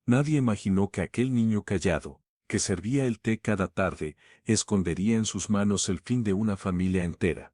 Nadie imaginó que aquel niño callado, que servía el té cada tarde, escondería en sus manos el fin de una familia entera.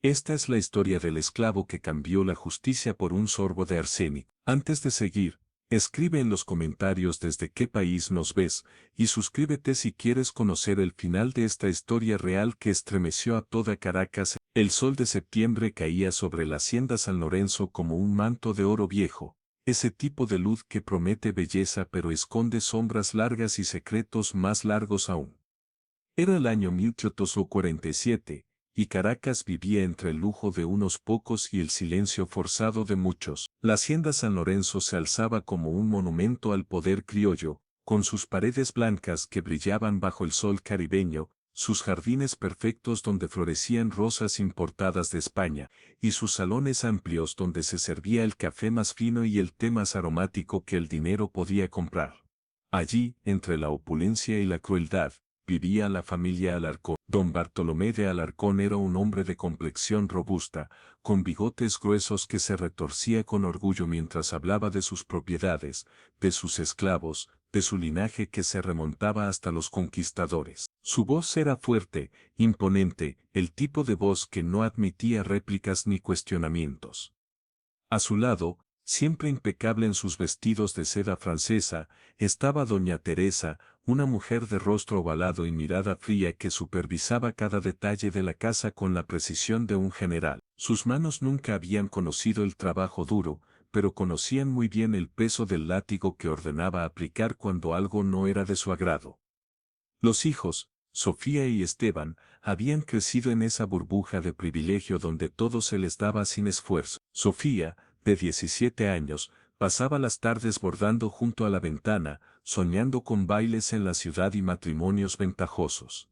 Esta es la historia del esclavo que cambió la justicia por un sorbo de arsénico. Antes de seguir, escribe en los comentarios desde qué país nos ves, y suscríbete si quieres conocer el final de esta historia real que estremeció a toda Caracas. El sol de septiembre caía sobre la hacienda San Lorenzo como un manto de oro viejo, ese tipo de luz que promete belleza pero esconde sombras largas y secretos más largos aún. Era el año 1847, y Caracas vivía entre el lujo de unos pocos y el silencio forzado de muchos. La hacienda San Lorenzo se alzaba como un monumento al poder criollo, con sus paredes blancas que brillaban bajo el sol caribeño, sus jardines perfectos donde florecían rosas importadas de España, y sus salones amplios donde se servía el café más fino y el té más aromático que el dinero podía comprar. Allí, entre la opulencia y la crueldad, vivía la familia Alarcón. Don Bartolomé de Alarcón era un hombre de complexión robusta, con bigotes gruesos que se retorcía con orgullo mientras hablaba de sus propiedades, de sus esclavos, de su linaje que se remontaba hasta los conquistadores. Su voz era fuerte, imponente, el tipo de voz que no admitía réplicas ni cuestionamientos. A su lado, siempre impecable en sus vestidos de seda francesa, estaba doña Teresa, una mujer de rostro ovalado y mirada fría que supervisaba cada detalle de la casa con la precisión de un general. Sus manos nunca habían conocido el trabajo duro, pero conocían muy bien el peso del látigo que ordenaba aplicar cuando algo no era de su agrado. Los hijos, Sofía y Esteban, habían crecido en esa burbuja de privilegio donde todo se les daba sin esfuerzo. Sofía, de 17 años, pasaba las tardes bordando junto a la ventana, soñando con bailes en la ciudad y matrimonios ventajosos.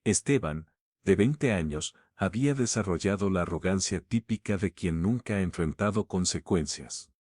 Esteban, de 20 años, había desarrollado la arrogancia típica de quien nunca ha enfrentado consecuencias.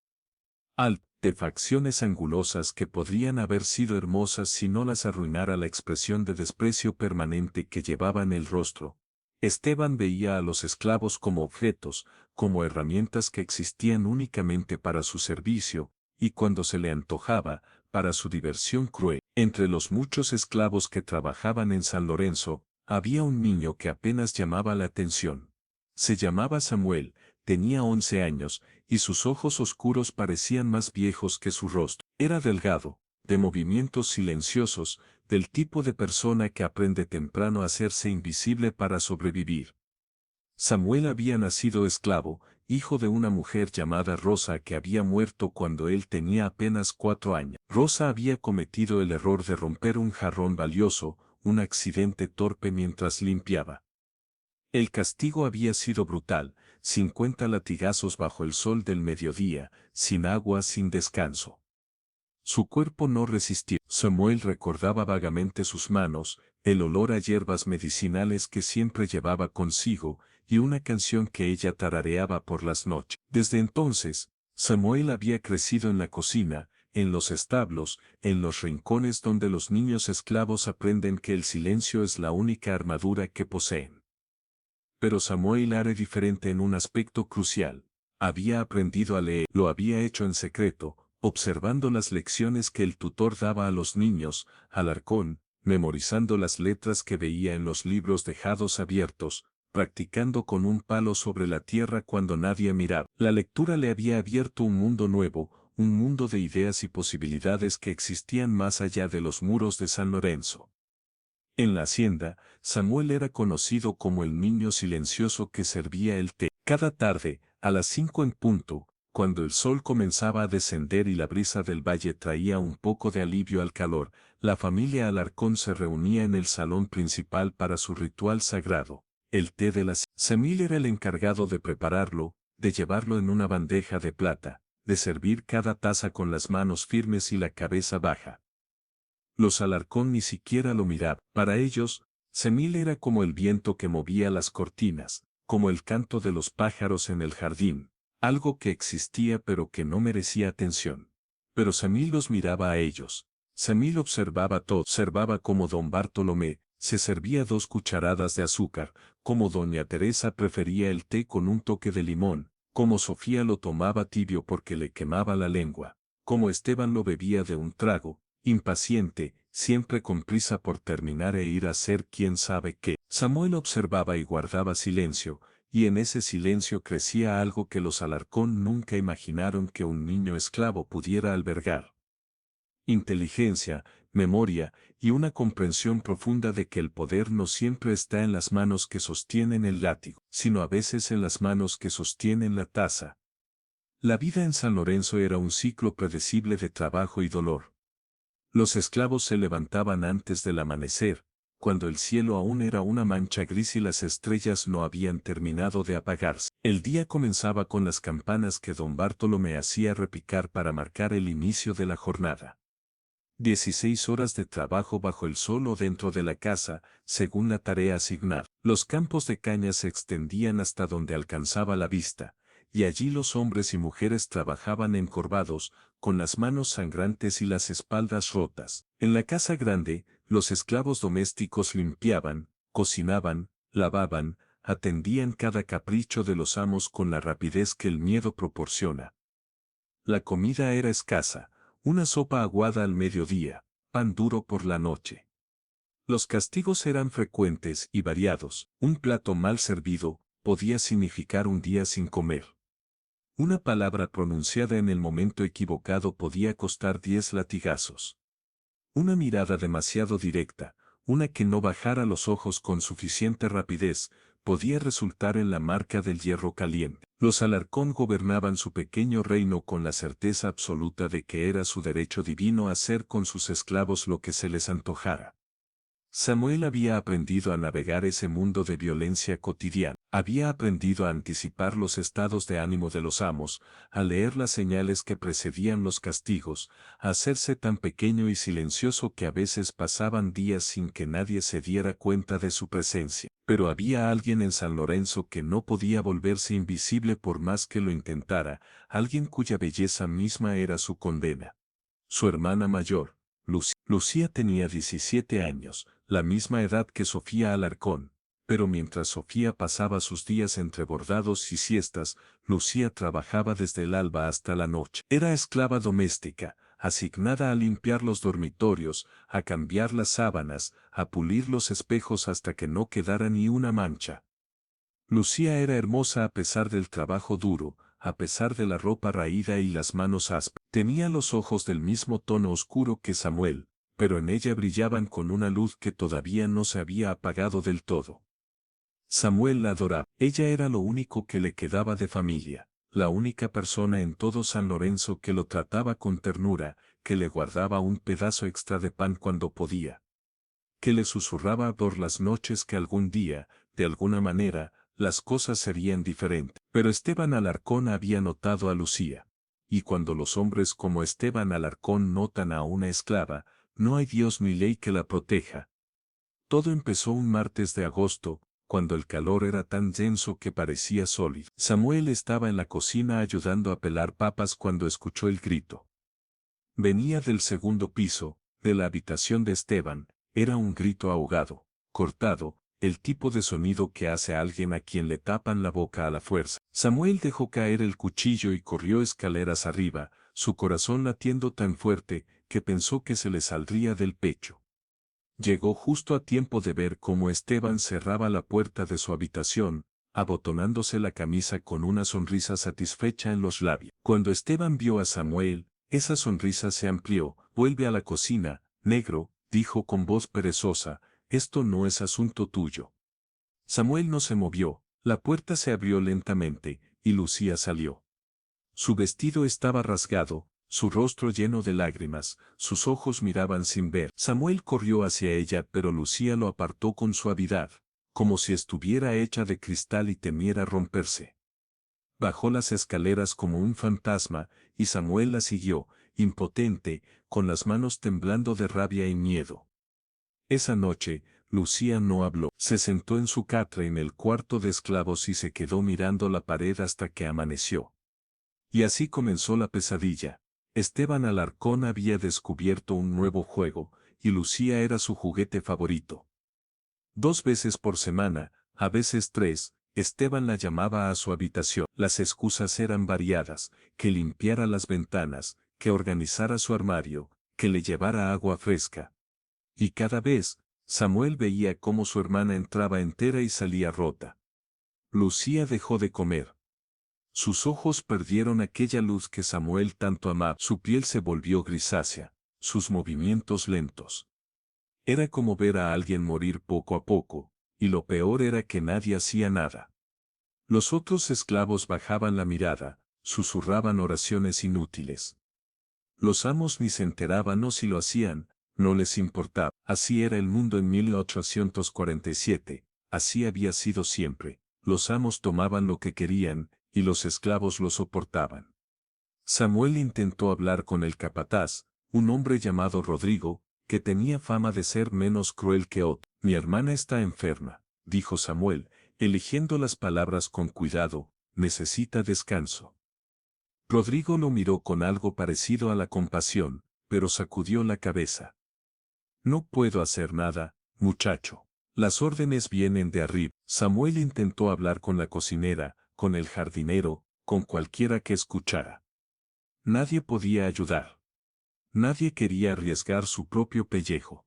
De facciones angulosas que podrían haber sido hermosas si no las arruinara la expresión de desprecio permanente que llevaba en el rostro. Esteban veía a los esclavos como objetos, como herramientas que existían únicamente para su servicio, y cuando se le antojaba, para su diversión cruel. Entre los muchos esclavos que trabajaban en San Lorenzo, había un niño que apenas llamaba la atención. Se llamaba Samuel, tenía 11 años, y sus ojos oscuros parecían más viejos que su rostro. Era delgado, de movimientos silenciosos, del tipo de persona que aprende temprano a hacerse invisible para sobrevivir. Samuel había nacido esclavo, hijo de una mujer llamada Rosa que había muerto cuando él tenía apenas 4 años. Rosa había cometido el error de romper un jarrón valioso, un accidente torpe mientras limpiaba. El castigo había sido brutal, 50 latigazos bajo el sol del mediodía, sin agua, sin descanso. Su cuerpo no resistió. Samuel recordaba vagamente sus manos, el olor a hierbas medicinales que siempre llevaba consigo, y una canción que ella tarareaba por las noches. Desde entonces, Samuel había crecido en la cocina, en los establos, en los rincones donde los niños esclavos aprenden que el silencio es la única armadura que poseen. Pero Samuel era diferente en un aspecto crucial. Había aprendido a leer, lo había hecho en secreto, observando las lecciones que el tutor daba a los niños, Alarcón, memorizando las letras que veía en los libros dejados abiertos, practicando con un palo sobre la tierra cuando nadie miraba. La lectura le había abierto un mundo nuevo, un mundo de ideas y posibilidades que existían más allá de los muros de San Lorenzo. En la hacienda, Samuel era conocido como el niño silencioso que servía el té. Cada tarde, a las 5 en punto, cuando el sol comenzaba a descender y la brisa del valle traía un poco de alivio al calor, la familia Alarcón se reunía en el salón principal para su ritual sagrado, el té de la hacienda. Samuel era el encargado de prepararlo, de llevarlo en una bandeja de plata, de servir cada taza con las manos firmes y la cabeza baja. Los Alarcón ni siquiera lo miraban. Para ellos, Samuel era como el viento que movía las cortinas, como el canto de los pájaros en el jardín, algo que existía pero que no merecía atención. Pero Samuel los miraba a ellos. Samuel observaba todo. Observaba cómo don Bartolomé se servía 2 cucharadas de azúcar, cómo doña Teresa prefería el té con un toque de limón, cómo Sofía lo tomaba tibio porque le quemaba la lengua, como Esteban lo bebía de un trago, impaciente, siempre con prisa por terminar e ir a hacer quién sabe qué. Samuel observaba y guardaba silencio, y en ese silencio crecía algo que los Alarcón nunca imaginaron que un niño esclavo pudiera albergar. Inteligencia, memoria y una comprensión profunda de que el poder no siempre está en las manos que sostienen el látigo, sino a veces en las manos que sostienen la taza. La vida en San Lorenzo era un ciclo predecible de trabajo y dolor. Los esclavos se levantaban antes del amanecer, cuando el cielo aún era una mancha gris y las estrellas no habían terminado de apagarse. El día comenzaba con las campanas que don Bartolomé hacía repicar para marcar el inicio de la jornada. 16 horas de trabajo bajo el sol o dentro de la casa, según la tarea asignada. Los campos de caña se extendían hasta donde alcanzaba la vista, y allí los hombres y mujeres trabajaban encorvados, con las manos sangrantes y las espaldas rotas. En la casa grande, los esclavos domésticos limpiaban, cocinaban, lavaban, atendían cada capricho de los amos con la rapidez que el miedo proporciona. La comida era escasa, una sopa aguada al mediodía, pan duro por la noche. Los castigos eran frecuentes y variados. Un plato mal servido podía significar un día sin comer. Una palabra pronunciada en el momento equivocado podía costar 10 latigazos. Una mirada demasiado directa, una que no bajara los ojos con suficiente rapidez, podía resultar en la marca del hierro caliente. Los Alarcón gobernaban su pequeño reino con la certeza absoluta de que era su derecho divino hacer con sus esclavos lo que se les antojara. Samuel había aprendido a navegar ese mundo de violencia cotidiana. Había aprendido a anticipar los estados de ánimo de los amos, a leer las señales que precedían los castigos, a hacerse tan pequeño y silencioso que a veces pasaban días sin que nadie se diera cuenta de su presencia. Pero había alguien en San Lorenzo que no podía volverse invisible por más que lo intentara, alguien cuya belleza misma era su condena. Su hermana mayor, Lucía. Lucía tenía 17 años, la misma edad que Sofía Alarcón, pero mientras Sofía pasaba sus días entre bordados y siestas, Lucía trabajaba desde el alba hasta la noche. Era esclava doméstica, asignada a limpiar los dormitorios, a cambiar las sábanas, a pulir los espejos hasta que no quedara ni una mancha. Lucía era hermosa a pesar del trabajo duro, a pesar de la ropa raída y las manos ásperas. Tenía los ojos del mismo tono oscuro que Samuel, pero en ella brillaban con una luz que todavía no se había apagado del todo. Samuel la adoraba. Ella era lo único que le quedaba de familia, la única persona en todo San Lorenzo que lo trataba con ternura, que le guardaba un pedazo extra de pan cuando podía, que le susurraba por las noches que algún día, de alguna manera, las cosas serían diferentes. Pero Esteban Alarcón había notado a Lucía. Y cuando los hombres como Esteban Alarcón notan a una esclava, no hay Dios ni ley que la proteja. Todo empezó un martes de agosto, cuando el calor era tan denso que parecía sólido. Samuel estaba en la cocina ayudando a pelar papas cuando escuchó el grito. Venía del segundo piso, de la habitación de Esteban. Era un grito ahogado, cortado, el tipo de sonido que hace a alguien a quien le tapan la boca a la fuerza. Samuel dejó caer el cuchillo y corrió escaleras arriba, su corazón latiendo tan fuerte que pensó que se le saldría del pecho. Llegó justo a tiempo de ver cómo Esteban cerraba la puerta de su habitación, abotonándose la camisa con una sonrisa satisfecha en los labios. Cuando Esteban vio a Samuel, esa sonrisa se amplió. Vuelve a la cocina, negro, dijo con voz perezosa, esto no es asunto tuyo. Samuel no se movió, la puerta se abrió lentamente, y Lucía salió. Su vestido estaba rasgado, su rostro lleno de lágrimas, sus ojos miraban sin ver. Samuel corrió hacia ella, pero Lucía lo apartó con suavidad, como si estuviera hecha de cristal y temiera romperse. Bajó las escaleras como un fantasma, y Samuel la siguió, impotente, con las manos temblando de rabia y miedo. Esa noche, Lucía no habló. Se sentó en su catre en el cuarto de esclavos y se quedó mirando la pared hasta que amaneció. Y así comenzó la pesadilla. Esteban Alarcón había descubierto un nuevo juego, y Lucía era su juguete favorito. 2 veces por semana, a veces 3, Esteban la llamaba a su habitación. Las excusas eran variadas, que limpiara las ventanas, que organizara su armario, que le llevara agua fresca. Y cada vez, Samuel veía cómo su hermana entraba entera y salía rota. Lucía dejó de comer. Sus ojos perdieron aquella luz que Samuel tanto amaba. Su piel se volvió grisácea, sus movimientos lentos. Era como ver a alguien morir poco a poco, y lo peor era que nadie hacía nada. Los otros esclavos bajaban la mirada, susurraban oraciones inútiles. Los amos ni se enteraban o si lo hacían, no les importaba. Así era el mundo en 1847, así había sido siempre. Los amos tomaban lo que querían, y los esclavos lo soportaban. Samuel intentó hablar con el capataz, un hombre llamado Rodrigo, que tenía fama de ser menos cruel que otro. Mi hermana está enferma, dijo Samuel, eligiendo las palabras con cuidado, necesita descanso. Rodrigo lo miró con algo parecido a la compasión, pero sacudió la cabeza. No puedo hacer nada, muchacho. Las órdenes vienen de arriba. Samuel intentó hablar con la cocinera, con el jardinero, con cualquiera que escuchara. Nadie podía ayudar. Nadie quería arriesgar su propio pellejo.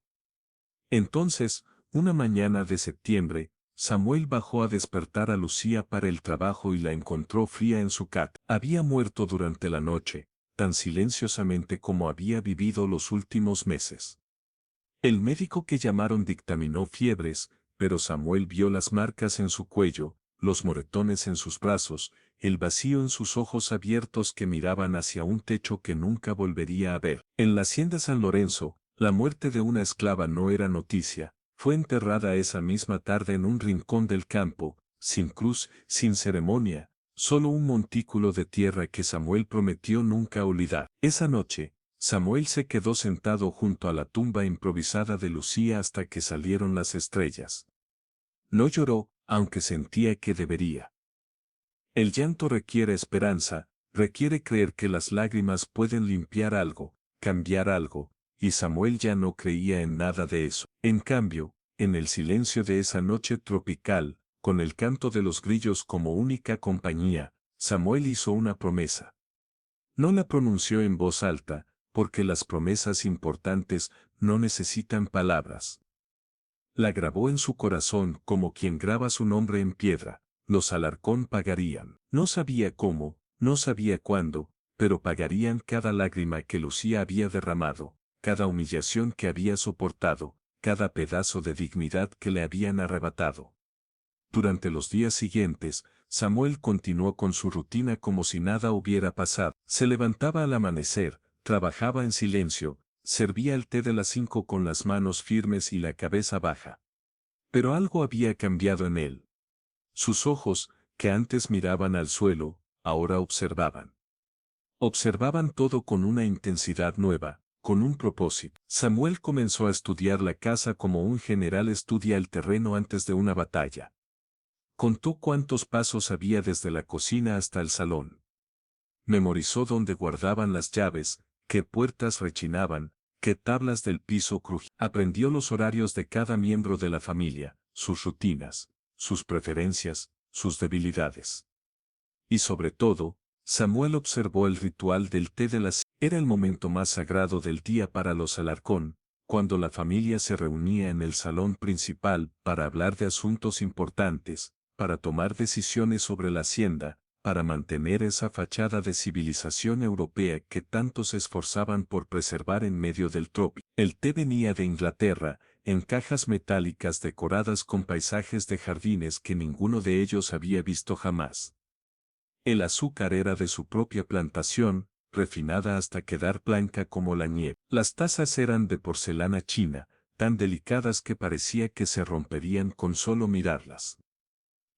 Entonces, una mañana de septiembre, Samuel bajó a despertar a Lucía para el trabajo y la encontró fría en su cama. Había muerto durante la noche, tan silenciosamente como había vivido los últimos meses. El médico que llamaron dictaminó fiebres, pero Samuel vio las marcas en su cuello, los moretones en sus brazos, el vacío en sus ojos abiertos que miraban hacia un techo que nunca volvería a ver. En la hacienda San Lorenzo, la muerte de una esclava no era noticia, fue enterrada esa misma tarde en un rincón del campo, sin cruz, sin ceremonia, solo un montículo de tierra que Samuel prometió nunca olvidar. Esa noche, Samuel se quedó sentado junto a la tumba improvisada de Lucía hasta que salieron las estrellas. No lloró, aunque sentía que debería. El llanto requiere esperanza, requiere creer que las lágrimas pueden limpiar algo, cambiar algo, y Samuel ya no creía en nada de eso. En cambio, en el silencio de esa noche tropical, con el canto de los grillos como única compañía, Samuel hizo una promesa. No la pronunció en voz alta, porque las promesas importantes no necesitan palabras. La grabó en su corazón como quien graba su nombre en piedra. Los Alarcón pagarían. No sabía cómo, no sabía cuándo, pero pagarían cada lágrima que Lucía había derramado, cada humillación que había soportado, cada pedazo de dignidad que le habían arrebatado. Durante los días siguientes, Samuel continuó con su rutina como si nada hubiera pasado. Se levantaba al amanecer, trabajaba en silencio, servía el té de las 5 con las manos firmes y la cabeza baja. Pero algo había cambiado en él. Sus ojos, que antes miraban al suelo, ahora observaban. Observaban todo con una intensidad nueva, con un propósito. Samuel comenzó a estudiar la casa como un general estudia el terreno antes de una batalla. Contó cuántos pasos había desde la cocina hasta el salón. Memorizó dónde guardaban las llaves, qué puertas rechinaban, qué tablas del piso crujían. Aprendió los horarios de cada miembro de la familia, sus rutinas, sus preferencias, sus debilidades. Y sobre todo, Samuel observó el ritual del té de las... Era el momento más sagrado del día para los Alarcón, cuando la familia se reunía en el salón principal para hablar de asuntos importantes, para tomar decisiones sobre la hacienda, para mantener esa fachada de civilización europea que tanto se esforzaban por preservar en medio del trópico. El té venía de Inglaterra, en cajas metálicas decoradas con paisajes de jardines que ninguno de ellos había visto jamás. El azúcar era de su propia plantación, refinada hasta quedar blanca como la nieve. Las tazas eran de porcelana china, tan delicadas que parecía que se romperían con solo mirarlas.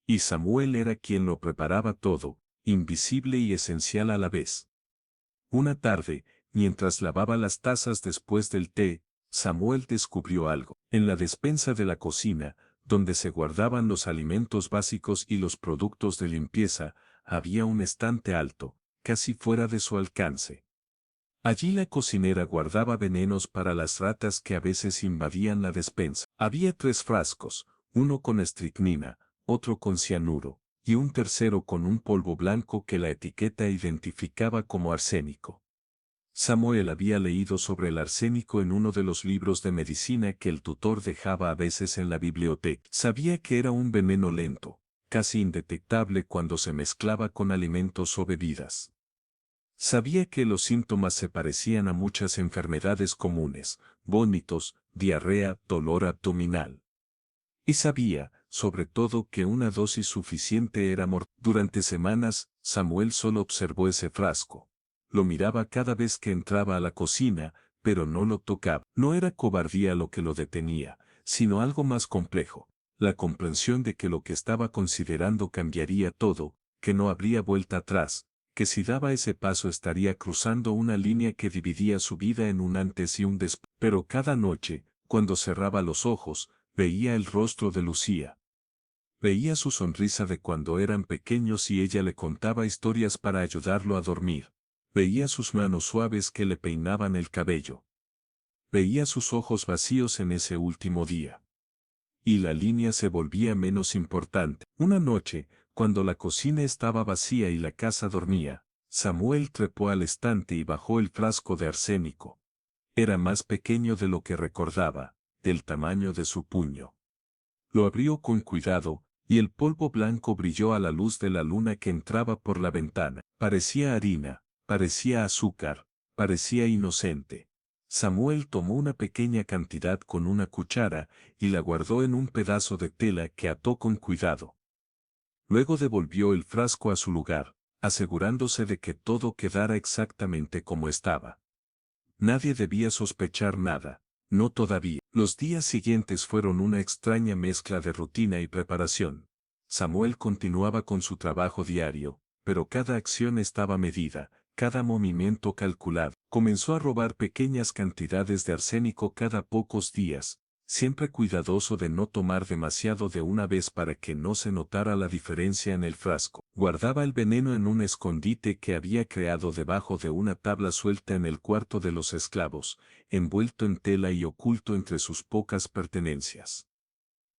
Y Samuel era quien lo preparaba todo, invisible y esencial a la vez. Una tarde, mientras lavaba las tazas después del té, Samuel descubrió algo. En la despensa de la cocina, donde se guardaban los alimentos básicos y los productos de limpieza, había un estante alto, casi fuera de su alcance. Allí la cocinera guardaba venenos para las ratas que a veces invadían la despensa. Había 3 frascos, uno con estricnina, otro con cianuro, y un tercero con un polvo blanco que la etiqueta identificaba como arsénico. Samuel había leído sobre el arsénico en uno de los libros de medicina que el tutor dejaba a veces en la biblioteca. Sabía que era un veneno lento, casi indetectable cuando se mezclaba con alimentos o bebidas. Sabía que los síntomas se parecían a muchas enfermedades comunes: vómitos, diarrea, dolor abdominal. Y sabía, sobre todo, que una dosis suficiente era mortal. Durante semanas, Samuel solo observó ese frasco. Lo miraba cada vez que entraba a la cocina, pero no lo tocaba. No era cobardía lo que lo detenía, sino algo más complejo: la comprensión de que lo que estaba considerando cambiaría todo, que no habría vuelta atrás, que si daba ese paso estaría cruzando una línea que dividía su vida en un antes y un después. Pero cada noche, cuando cerraba los ojos, veía el rostro de Lucía. Veía su sonrisa de cuando eran pequeños y ella le contaba historias para ayudarlo a dormir. Veía sus manos suaves que le peinaban el cabello. Veía sus ojos vacíos en ese último día. Y la línea se volvía menos importante. Una noche, cuando la cocina estaba vacía y la casa dormía, Samuel trepó al estante y bajó el frasco de arsénico. Era más pequeño de lo que recordaba, del tamaño de su puño. Lo abrió con cuidado, y el polvo blanco brilló a la luz de la luna que entraba por la ventana. Parecía harina, parecía azúcar, parecía inocente. Samuel tomó una pequeña cantidad con una cuchara y la guardó en un pedazo de tela que ató con cuidado. Luego devolvió el frasco a su lugar, asegurándose de que todo quedara exactamente como estaba. Nadie debía sospechar nada, no todavía. Los días siguientes fueron una extraña mezcla de rutina y preparación. Samuel continuaba con su trabajo diario, pero cada acción estaba medida, cada movimiento calculado. Comenzó a robar pequeñas cantidades de arsénico cada pocos días, siempre cuidadoso de no tomar demasiado de una vez para que no se notara la diferencia en el frasco. Guardaba el veneno en un escondite que había creado debajo de una tabla suelta en el cuarto de los esclavos, envuelto en tela y oculto entre sus pocas pertenencias.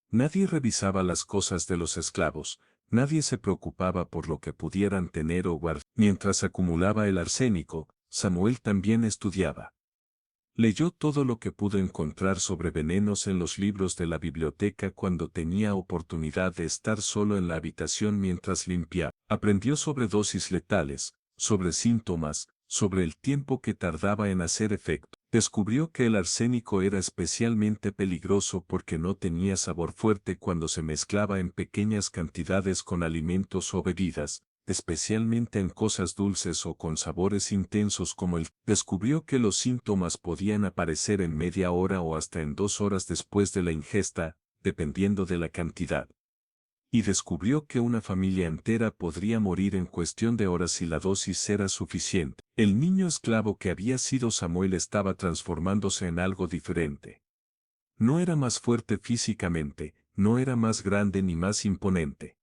Nadie revisaba las cosas de los esclavos, nadie se preocupaba por lo que pudieran tener o guardar. Mientras acumulaba el arsénico, Samuel también estudiaba. Leyó todo lo que pudo encontrar sobre venenos en los libros de la biblioteca cuando tenía oportunidad de estar solo en la habitación mientras limpiaba. Aprendió sobre dosis letales, sobre síntomas, sobre el tiempo que tardaba en hacer efecto. Descubrió que el arsénico era especialmente peligroso porque no tenía sabor fuerte cuando se mezclaba en pequeñas cantidades con alimentos o bebidas, especialmente en cosas dulces o con sabores intensos como el. Descubrió que los síntomas podían aparecer en media hora o hasta en 2 horas después de la ingesta, dependiendo de la cantidad. Y descubrió que una familia entera podría morir en cuestión de horas si la dosis era suficiente. El niño esclavo que había sido Samuel estaba transformándose en algo diferente. No era más fuerte físicamente, no era más grande ni más imponente.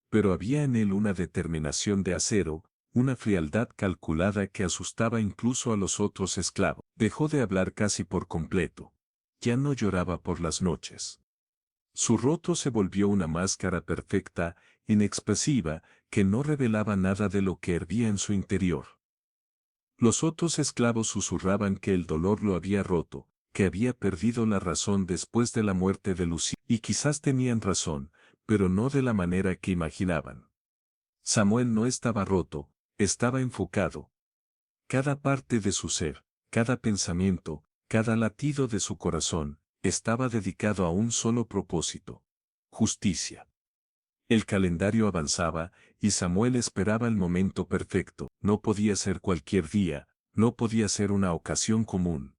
Pero había en él una determinación de acero, una frialdad calculada que asustaba incluso a los otros esclavos. Dejó de hablar casi por completo. Ya no lloraba por las noches. Su rostro se volvió una máscara perfecta, inexpresiva, que no revelaba nada de lo que hervía en su interior. Los otros esclavos susurraban que el dolor lo había roto, que había perdido la razón después de la muerte de Lucía. Y quizás tenían razón, pero no de la manera que imaginaban. Samuel no estaba roto, estaba enfocado. Cada parte de su ser, cada pensamiento, cada latido de su corazón, estaba dedicado a un solo propósito: justicia. El calendario avanzaba, y Samuel esperaba el momento perfecto. No podía ser cualquier día, no podía ser una ocasión común.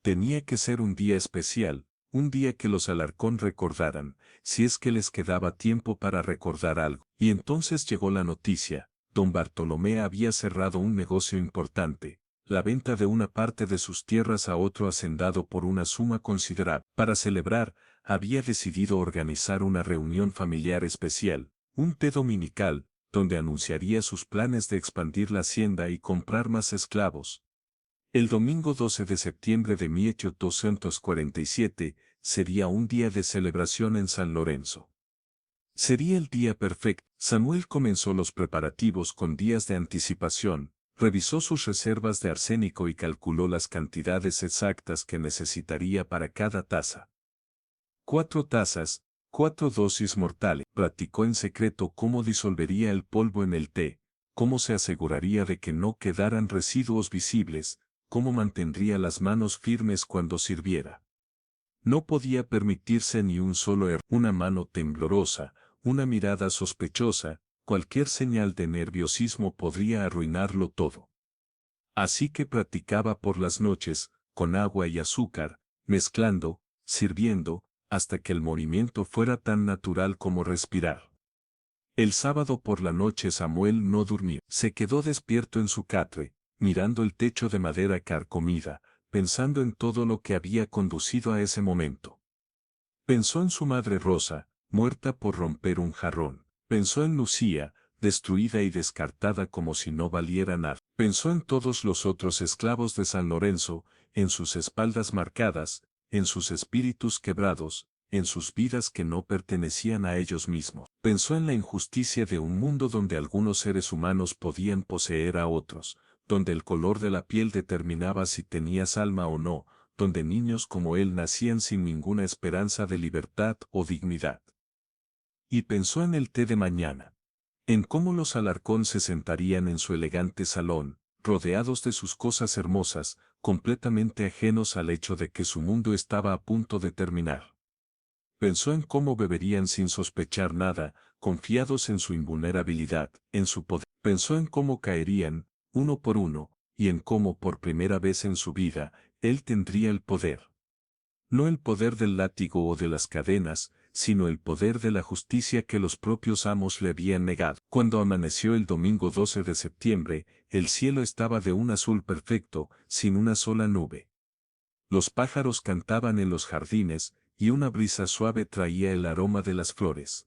Tenía que ser un día especial, un día que los Alarcón recordaran, si es que les quedaba tiempo para recordar algo. Y entonces llegó la noticia: don Bartolomé había cerrado un negocio importante, la venta de una parte de sus tierras a otro hacendado por una suma considerable. Para celebrar, había decidido organizar una reunión familiar especial, un té dominical, donde anunciaría sus planes de expandir la hacienda y comprar más esclavos. El domingo 12 de septiembre de 1847 sería un día de celebración en San Lorenzo. Sería el día perfecto. Samuel comenzó los preparativos con días de anticipación, Revisó sus reservas de arsénico y calculó las cantidades exactas que necesitaría para cada taza. 4 tazas, 4 dosis mortales. Practicó en secreto cómo disolvería el polvo en el té, cómo se aseguraría de que no quedaran residuos visibles, cómo mantendría las manos firmes cuando sirviera. No podía permitirse ni un solo error. Una mano temblorosa, una mirada sospechosa, cualquier señal de nerviosismo podría arruinarlo todo. Así que practicaba por las noches, con agua y azúcar, mezclando, sirviendo, hasta que el movimiento fuera tan natural como respirar. El sábado por la noche Samuel no durmió. Se quedó despierto en su catre, mirando el techo de madera carcomida, pensando en todo lo que había conducido a ese momento. Pensó en su madre Rosa, muerta por romper un jarrón. Pensó en Lucía, destruida y descartada como si no valiera nada. Pensó en todos los otros esclavos de San Lorenzo, en sus espaldas marcadas, en sus espíritus quebrados, en sus vidas que no pertenecían a ellos mismos. Pensó en la injusticia de un mundo donde algunos seres humanos podían poseer a otros, donde el color de la piel determinaba si tenías alma o no, donde niños como él nacían sin ninguna esperanza de libertad o dignidad. Y pensó en el té de mañana, en cómo los Alarcón se sentarían en su elegante salón, rodeados de sus cosas hermosas, completamente ajenos al hecho de que su mundo estaba a punto de terminar. Pensó en cómo beberían sin sospechar nada, confiados en su invulnerabilidad, en su poder. Pensó en cómo caerían, uno por uno, y en cómo por primera vez en su vida, él tendría el poder. No el poder del látigo o de las cadenas, sino el poder de la justicia que los propios amos le habían negado. Cuando amaneció el domingo 12 de septiembre, el cielo estaba de un azul perfecto, sin una sola nube. Los pájaros cantaban en los jardines, y una brisa suave traía el aroma de las flores.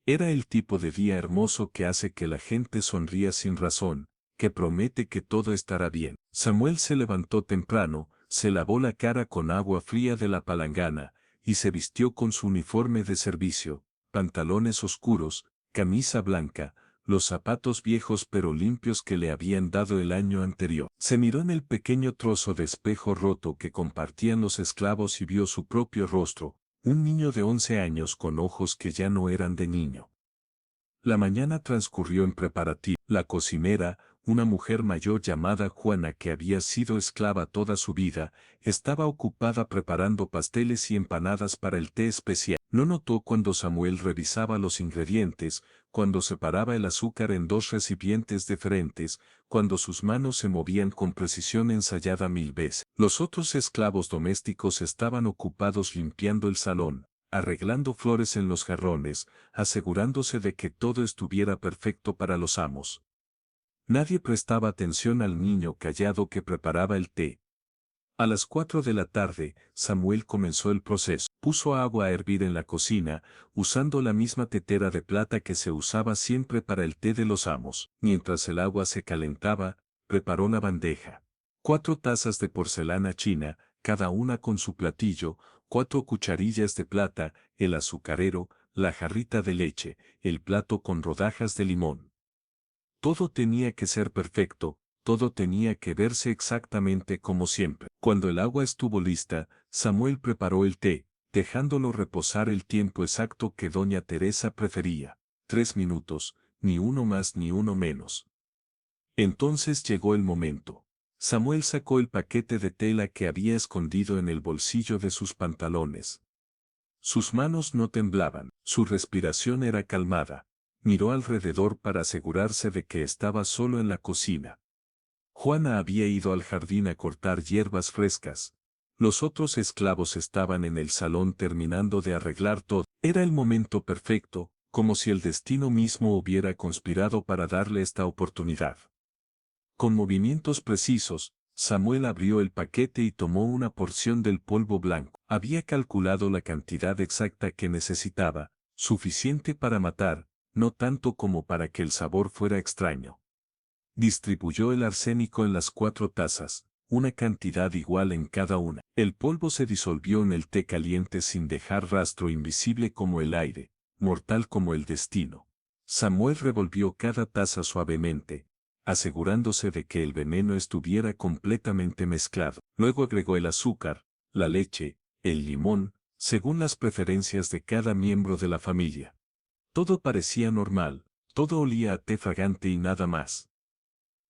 Era el tipo de día hermoso que hace que la gente sonría sin razón, que promete que todo estará bien. Samuel se levantó temprano, se lavó la cara con agua fría de la palangana, y se vistió con su uniforme de servicio, pantalones oscuros, camisa blanca, los zapatos viejos pero limpios que le habían dado el año anterior. Se miró en el pequeño trozo de espejo roto que compartían los esclavos y vio su propio rostro, un niño de 11 años con ojos que ya no eran de niño. La mañana transcurrió en preparativo. La cocinera, una mujer mayor llamada Juana que había sido esclava toda su vida, estaba ocupada preparando pasteles y empanadas para el té especial. No notó cuando Samuel revisaba los ingredientes, cuando separaba el azúcar en 2 recipientes diferentes, cuando sus manos se movían con precisión ensayada 1000 veces. Los otros esclavos domésticos estaban ocupados limpiando el salón, arreglando flores en los jarrones, asegurándose de que todo estuviera perfecto para los amos. Nadie prestaba atención al niño callado que preparaba el té. A las 4 de la tarde, Samuel comenzó el proceso. Puso agua a hervir en la cocina, usando la misma tetera de plata que se usaba siempre para el té de los amos. Mientras el agua se calentaba, preparó la bandeja. 4 tazas de porcelana china, cada una con su platillo, 4 cucharillas de plata, el azucarero, la jarrita de leche, el plato con rodajas de limón. Todo tenía que ser perfecto, todo tenía que verse exactamente como siempre. Cuando el agua estuvo lista, Samuel preparó el té, dejándolo reposar el tiempo exacto que doña Teresa prefería, 3 minutos, ni uno más ni uno menos. Entonces llegó el momento. Samuel sacó el paquete de tela que había escondido en el bolsillo de sus pantalones. Sus manos no temblaban, su respiración era calmada. Miró alrededor para asegurarse de que estaba solo en la cocina. Juana había ido al jardín a cortar hierbas frescas. Los otros esclavos estaban en el salón terminando de arreglar todo. Era el momento perfecto, como si el destino mismo hubiera conspirado para darle esta oportunidad. Con movimientos precisos, Samuel abrió el paquete y tomó una porción del polvo blanco. Había calculado la cantidad exacta que necesitaba, suficiente para matar, no tanto como para que el sabor fuera extraño. Distribuyó el arsénico en las 4 tazas, una cantidad igual en cada una. El polvo se disolvió en el té caliente sin dejar rastro, invisible como el aire, mortal como el destino. Samuel revolvió cada taza suavemente, asegurándose de que el veneno estuviera completamente mezclado. Luego agregó el azúcar, la leche, el limón, según las preferencias de cada miembro de la familia. Todo parecía normal, todo olía a té fragante y nada más.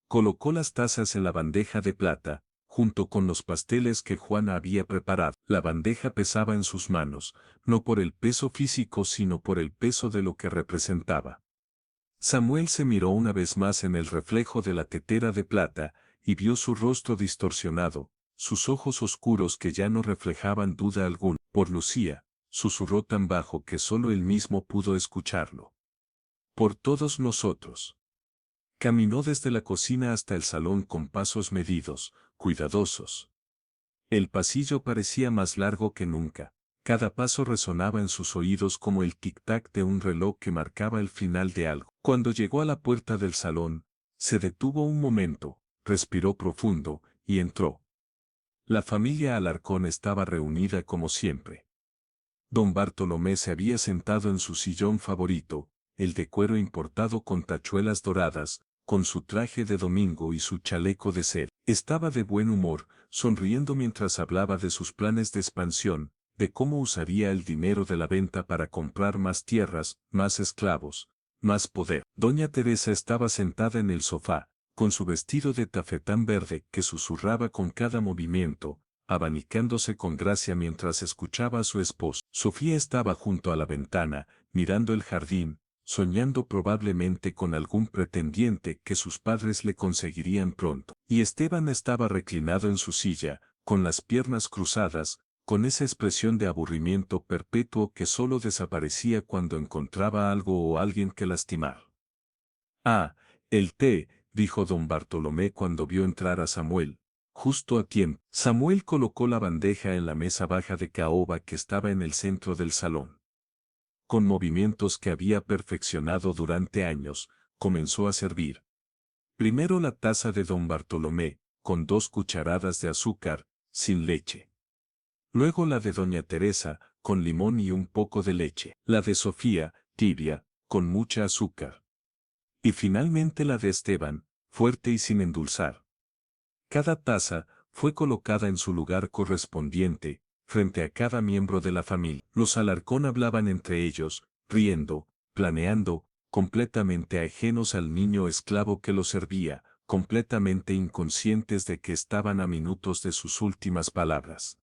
Colocó las tazas en la bandeja de plata, junto con los pasteles que Juana había preparado. La bandeja pesaba en sus manos, no por el peso físico sino por el peso de lo que representaba. Samuel se miró una vez más en el reflejo de la tetera de plata, y vio su rostro distorsionado, sus ojos oscuros que ya no reflejaban duda alguna. Por Lucía, susurró tan bajo que solo él mismo pudo escucharlo. Por todos nosotros. Caminó desde la cocina hasta el salón con pasos medidos, cuidadosos. El pasillo parecía más largo que nunca. Cada paso resonaba en sus oídos como el tic-tac de un reloj que marcaba el final de algo. Cuando llegó a la puerta del salón, se detuvo un momento, respiró profundo, y entró. La familia Alarcón estaba reunida como siempre. Don Bartolomé se había sentado en su sillón favorito, el de cuero importado con tachuelas doradas, con su traje de domingo y su chaleco de seda. Estaba de buen humor, sonriendo mientras hablaba de sus planes de expansión, de cómo usaría el dinero de la venta para comprar más tierras, más esclavos, más poder. Doña Teresa estaba sentada en el sofá, con su vestido de tafetán verde que susurraba con cada movimiento, abanicándose con gracia mientras escuchaba a su esposo. Sofía estaba junto a la ventana, mirando el jardín, soñando probablemente con algún pretendiente que sus padres le conseguirían pronto. Y Esteban estaba reclinado en su silla, con las piernas cruzadas, con esa expresión de aburrimiento perpetuo que solo desaparecía cuando encontraba algo o alguien que lastimar. Ah, el té, dijo don Bartolomé cuando vio entrar a Samuel. Justo a tiempo. Samuel colocó la bandeja en la mesa baja de caoba que estaba en el centro del salón. Con movimientos que había perfeccionado durante años, comenzó a servir. Primero la taza de don Bartolomé, con 2 cucharadas de azúcar, sin leche. Luego la de doña Teresa, con limón y un poco de leche. La de Sofía, tibia, con mucha azúcar. Y finalmente la de Esteban, fuerte y sin endulzar. Cada taza fue colocada en su lugar correspondiente, frente a cada miembro de la familia. Los Alarcón hablaban entre ellos, riendo, planeando, completamente ajenos al niño esclavo que los servía, completamente inconscientes de que estaban a minutos de sus últimas palabras.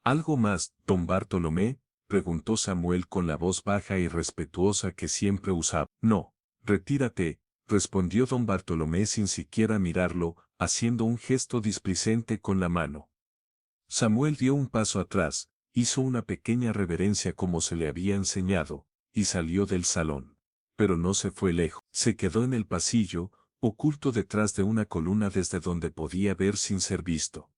¿Algo más, don Bartolomé?, preguntó Samuel con la voz baja y respetuosa que siempre usaba. No, retírate, respondió don Bartolomé sin siquiera mirarlo, haciendo un gesto displicente con la mano. Samuel dio un paso atrás, hizo una pequeña reverencia como se le había enseñado, y salió del salón. Pero no se fue lejos, se quedó en el pasillo, oculto detrás de una columna desde donde podía ver sin ser visto.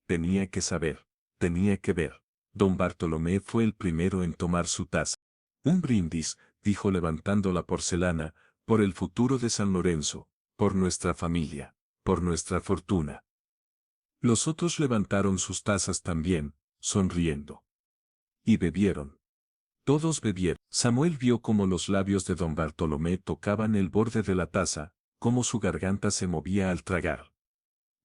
Tenía que saber, tenía que ver. Don Bartolomé fue el primero en tomar su taza. Un brindis, dijo levantando la porcelana, por el futuro de San Lorenzo, por nuestra familia, por nuestra fortuna. Los otros levantaron sus tazas también, sonriendo. Y bebieron. Todos bebieron. Samuel vio cómo los labios de don Bartolomé tocaban el borde de la taza, cómo su garganta se movía al tragar.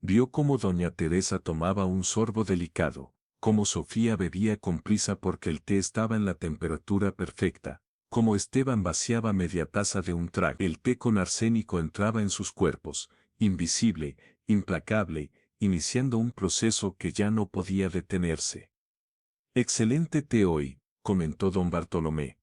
Vio cómo doña Teresa tomaba un sorbo delicado, cómo Sofía bebía con prisa porque el té estaba en la temperatura perfecta, cómo Esteban vaciaba media taza de un trago. El té con arsénico entraba en sus cuerpos, invisible, implacable, iniciando un proceso que ya no podía detenerse. Excelente té hoy, comentó don Bartolomé.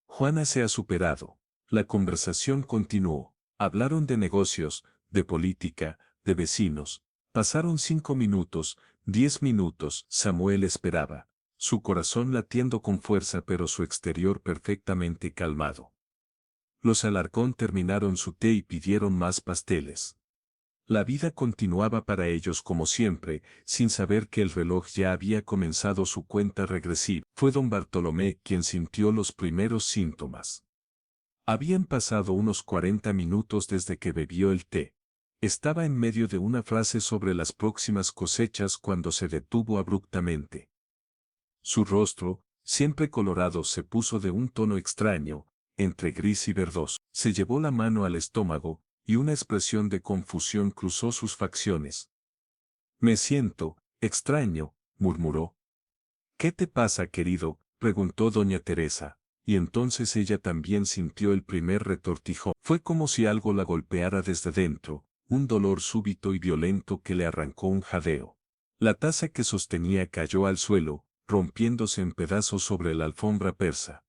Juana se ha superado. La conversación continuó. Hablaron de negocios, de política, de vecinos. Pasaron 5 minutos, 10 minutos. Samuel esperaba, su corazón latiendo con fuerza pero su exterior perfectamente calmado. Los Alarcón terminaron su té y pidieron más pasteles. La vida continuaba para ellos como siempre, sin saber que el reloj ya había comenzado su cuenta regresiva. Fue don Bartolomé quien sintió los primeros síntomas. Habían pasado unos 40 minutos desde que bebió el té. Estaba en medio de una frase sobre las próximas cosechas cuando se detuvo abruptamente. Su rostro, siempre colorado, se puso de un tono extraño, entre gris y verdoso. Se llevó la mano al estómago, y una expresión de confusión cruzó sus facciones. «Me siento extraño», murmuró. «¿Qué te pasa, querido?», preguntó doña Teresa, y entonces ella también sintió el primer retortijón. Fue como si algo la golpeara desde dentro, un dolor súbito y violento que le arrancó un jadeo. La taza que sostenía cayó al suelo, rompiéndose en pedazos sobre la alfombra persa.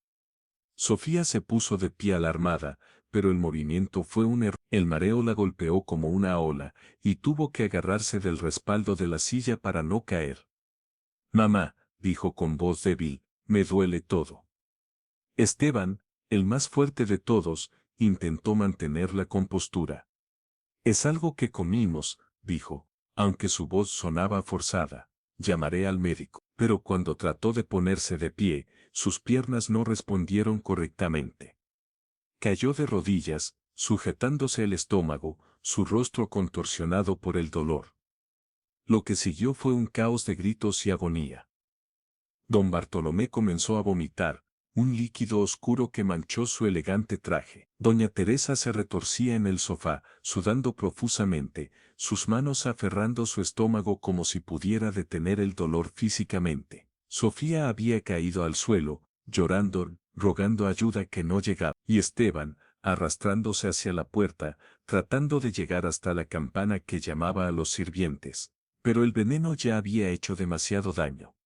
Sofía se puso de pie alarmada, pero el movimiento fue un error. El mareo la golpeó como una ola, y tuvo que agarrarse del respaldo de la silla para no caer. «Mamá», dijo con voz débil, «me duele todo». Esteban, el más fuerte de todos, intentó mantener la compostura. «Es algo que comimos», dijo, aunque su voz sonaba forzada. «Llamaré al médico». Pero cuando trató de ponerse de pie, sus piernas no respondieron correctamente. Cayó de rodillas, sujetándose el estómago, su rostro contorsionado por el dolor. Lo que siguió fue un caos de gritos y agonía. Don Bartolomé comenzó a vomitar, un líquido oscuro que manchó su elegante traje. Doña Teresa se retorcía en el sofá, sudando profusamente, sus manos aferrando su estómago como si pudiera detener el dolor físicamente. Sofía había caído al suelo, llorando, rogando ayuda que no llegaba, y Esteban, arrastrándose hacia la puerta, tratando de llegar hasta la campana que llamaba a los sirvientes. Pero el veneno ya había hecho demasiado daño.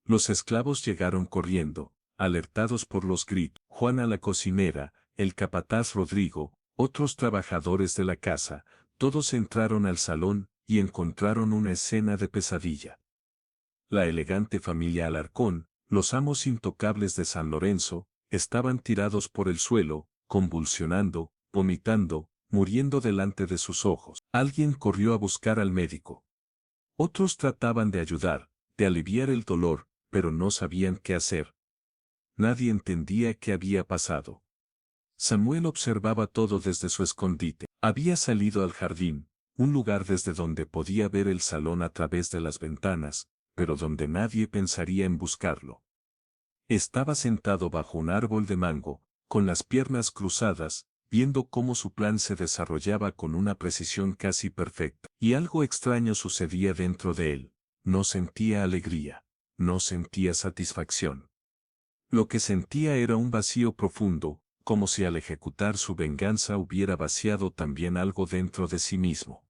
Los esclavos llegaron corriendo, alertados por los gritos. Juana la cocinera, el capataz Rodrigo, otros trabajadores de la casa, todos entraron al salón y encontraron una escena de pesadilla. La elegante familia Alarcón, los amos intocables de San Lorenzo, estaban tirados por el suelo, convulsionando, vomitando, muriendo delante de sus ojos. Alguien corrió a buscar al médico. Otros trataban de ayudar, de aliviar el dolor, pero no sabían qué hacer. Nadie entendía qué había pasado. Samuel observaba todo desde su escondite. Había salido al jardín, un lugar desde donde podía ver el salón a través de las ventanas, pero donde nadie pensaría en buscarlo. Estaba sentado bajo un árbol de mango, con las piernas cruzadas, viendo cómo su plan se desarrollaba con una precisión casi perfecta. Y algo extraño sucedía dentro de él. No sentía alegría. No sentía satisfacción. Lo que sentía era un vacío profundo, como si al ejecutar su venganza hubiera vaciado también algo dentro de sí mismo.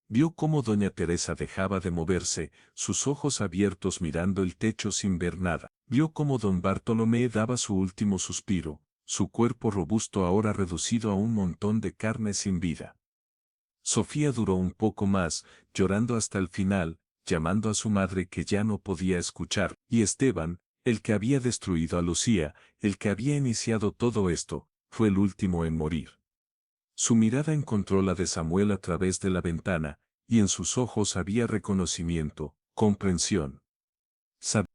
Vio cómo doña Teresa dejaba de moverse, sus ojos abiertos mirando el techo sin ver nada. Vio cómo don Bartolomé daba su último suspiro, su cuerpo robusto ahora reducido a un montón de carne sin vida. Sofía duró un poco más, llorando hasta el final, llamando a su madre que ya no podía escuchar, y Esteban, el que había destruido a Lucía, el que había iniciado todo esto, fue el último en morir. Su mirada encontró la de Samuel a través de la ventana, y en sus ojos había reconocimiento, comprensión.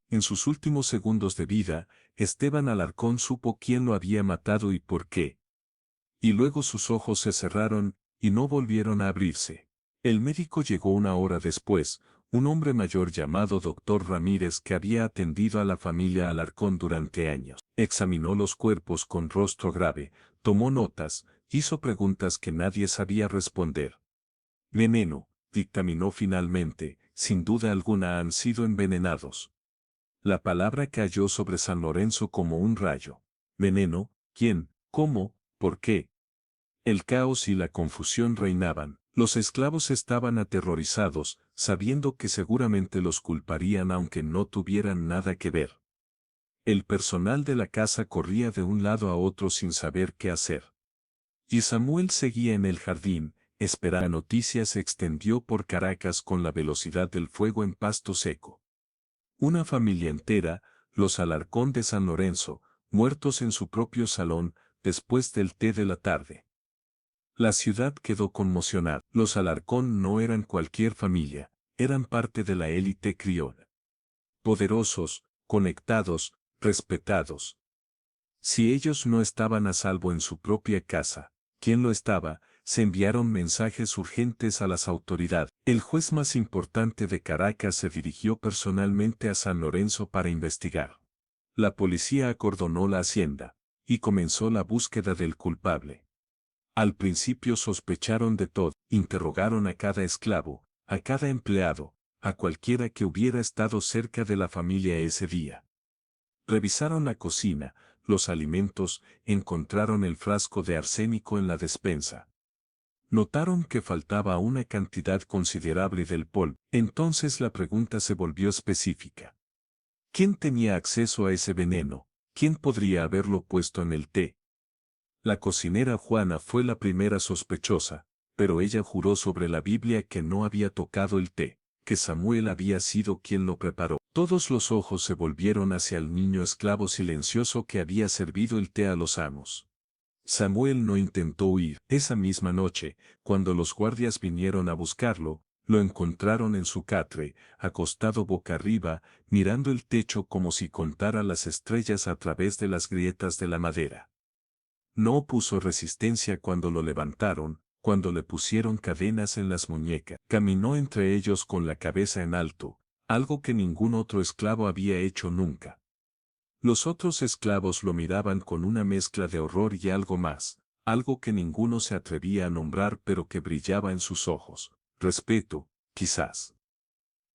En sus últimos segundos de vida, Esteban Alarcón supo quién lo había matado y por qué. Y luego sus ojos se cerraron, y no volvieron a abrirse. El médico llegó una hora después, un hombre mayor llamado doctor Ramírez que había atendido a la familia Alarcón durante años. Examinó los cuerpos con rostro grave, tomó notas, hizo preguntas que nadie sabía responder. Veneno, dictaminó finalmente, sin duda alguna han sido envenenados. La palabra cayó sobre San Lorenzo como un rayo. Veneno, ¿quién? ¿Cómo? ¿Por qué? El caos y la confusión reinaban. Los esclavos estaban aterrorizados, sabiendo que seguramente los culparían aunque no tuvieran nada que ver. El personal de la casa corría de un lado a otro sin saber qué hacer. Y Samuel seguía en el jardín, esperando. La noticia se extendió por Caracas con la velocidad del fuego en pasto seco. Una familia entera, los Alarcón de San Lorenzo, muertos en su propio salón, después del té de la tarde. La ciudad quedó conmocionada. Los Alarcón no eran cualquier familia, eran parte de la élite criolla. Poderosos, conectados, respetados. Si ellos no estaban a salvo en su propia casa, ¿quién lo estaba? Se enviaron mensajes urgentes a las autoridades. El juez más importante de Caracas se dirigió personalmente a San Lorenzo para investigar. La policía acordonó la hacienda, y comenzó la búsqueda del culpable. Al principio sospecharon de todo, interrogaron a cada esclavo, a cada empleado, a cualquiera que hubiera estado cerca de la familia ese día. Revisaron la cocina, los alimentos, encontraron el frasco de arsénico en la despensa. Notaron que faltaba una cantidad considerable del polvo. Entonces la pregunta se volvió específica. ¿Quién tenía acceso a ese veneno? ¿Quién podría haberlo puesto en el té? La cocinera Juana fue la primera sospechosa, pero ella juró sobre la Biblia que no había tocado el té, que Samuel había sido quien lo preparó. Todos los ojos se volvieron hacia el niño esclavo silencioso que había servido el té a los amos. Samuel no intentó huir. Esa misma noche, cuando los guardias vinieron a buscarlo, lo encontraron en su catre, acostado boca arriba, mirando el techo como si contara las estrellas a través de las grietas de la madera. No opuso resistencia cuando lo levantaron, cuando le pusieron cadenas en las muñecas. Caminó entre ellos con la cabeza en alto, algo que ningún otro esclavo había hecho nunca. Los otros esclavos lo miraban con una mezcla de horror y algo más, algo que ninguno se atrevía a nombrar pero que brillaba en sus ojos. Respeto, quizás.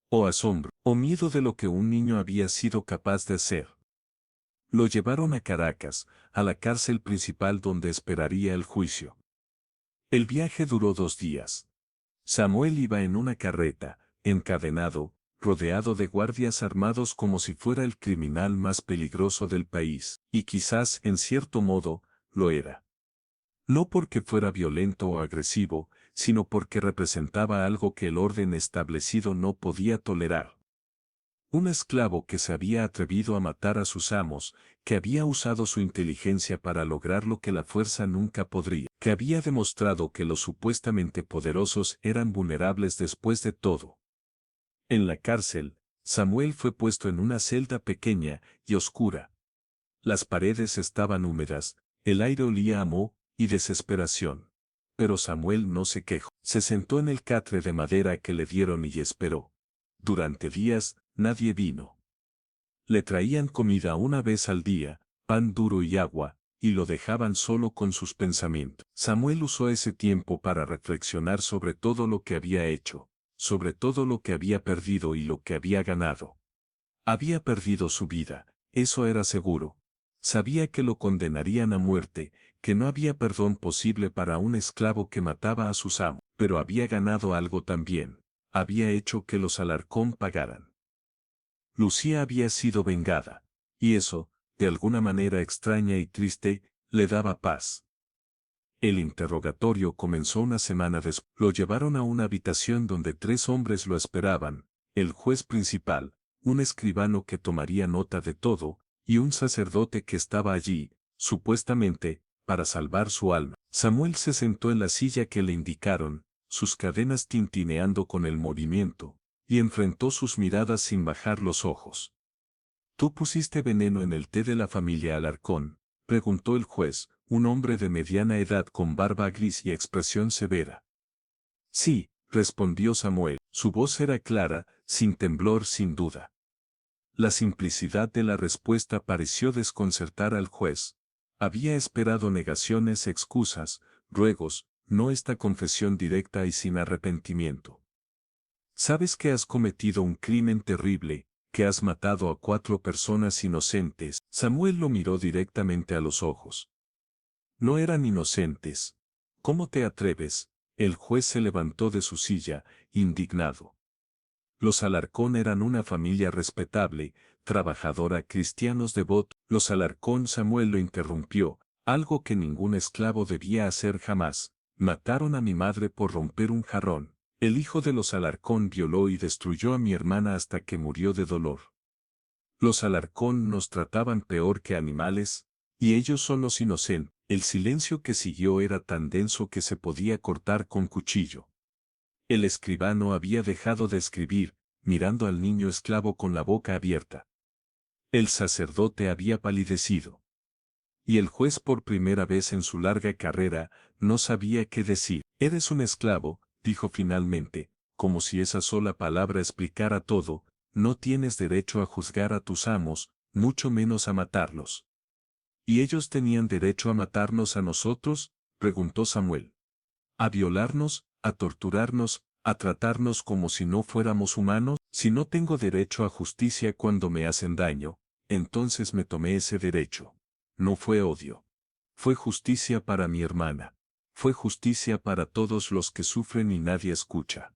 O asombro, o miedo de lo que un niño había sido capaz de hacer. Lo llevaron a Caracas, a la cárcel principal donde esperaría el juicio. El viaje duró 2 días. Samuel iba en una carreta, encadenado, rodeado de guardias armados como si fuera el criminal más peligroso del país, y quizás, en cierto modo, lo era. No porque fuera violento o agresivo, sino porque representaba algo que el orden establecido no podía tolerar. Un esclavo que se había atrevido a matar a sus amos, que había usado su inteligencia para lograr lo que la fuerza nunca podría, que había demostrado que los supuestamente poderosos eran vulnerables después de todo. En la cárcel, Samuel fue puesto en una celda pequeña y oscura. Las paredes estaban húmedas, el aire olía a moho y desesperación. Pero Samuel no se quejó. Se sentó en el catre de madera que le dieron y esperó. Durante días, nadie vino. Le traían comida una vez al día, pan duro y agua, y lo dejaban solo con sus pensamientos. Samuel usó ese tiempo para reflexionar sobre todo lo que había hecho, sobre todo lo que había perdido y lo que había ganado. Había perdido su vida, eso era seguro. Sabía que lo condenarían a muerte, que no había perdón posible para un esclavo que mataba a sus amos, pero había ganado algo también. Había hecho que los Alarcón pagaran. Lucía había sido vengada, y eso, de alguna manera extraña y triste, le daba paz. El interrogatorio comenzó una semana después. Lo llevaron a una habitación donde 3 hombres lo esperaban, el juez principal, un escribano que tomaría nota de todo, y un sacerdote que estaba allí, supuestamente, para salvar su alma. Samuel se sentó en la silla que le indicaron, sus cadenas tintineando con el movimiento, y enfrentó sus miradas sin bajar los ojos. ¿Tú pusiste veneno en el té de la familia Alarcón?, preguntó el juez, un hombre de mediana edad con barba gris y expresión severa. Sí, respondió Samuel, su voz era clara, sin temblor sin duda. La simplicidad de la respuesta pareció desconcertar al juez. Había esperado negaciones, excusas, ruegos, no esta confesión directa y sin arrepentimiento. Sabes que has cometido un crimen terrible, que has matado a 4 personas inocentes. Samuel lo miró directamente a los ojos. No eran inocentes. ¿Cómo te atreves? El juez se levantó de su silla, indignado. Los Alarcón eran una familia respetable, trabajadora, cristianos devotos. Los Alarcón, Samuel lo interrumpió, algo que ningún esclavo debía hacer jamás. Mataron a mi madre por romper un jarrón. El hijo de los Alarcón violó y destruyó a mi hermana hasta que murió de dolor. Los Alarcón nos trataban peor que animales, y ellos son los inocentes. El silencio que siguió era tan denso que se podía cortar con cuchillo. El escribano había dejado de escribir, mirando al niño esclavo con la boca abierta. El sacerdote había palidecido. Y el juez, por primera vez en su larga carrera, no sabía qué decir. Eres un esclavo, dijo finalmente, como si esa sola palabra explicara todo. No tienes derecho a juzgar a tus amos, mucho menos a matarlos. ¿Y ellos tenían derecho a matarnos a nosotros?, preguntó Samuel. ¿A violarnos, a torturarnos, a tratarnos como si no fuéramos humanos? Si no tengo derecho a justicia cuando me hacen daño, entonces me tomé ese derecho. No fue odio. Fue justicia para mi hermana. Fue justicia para todos los que sufren y nadie escucha.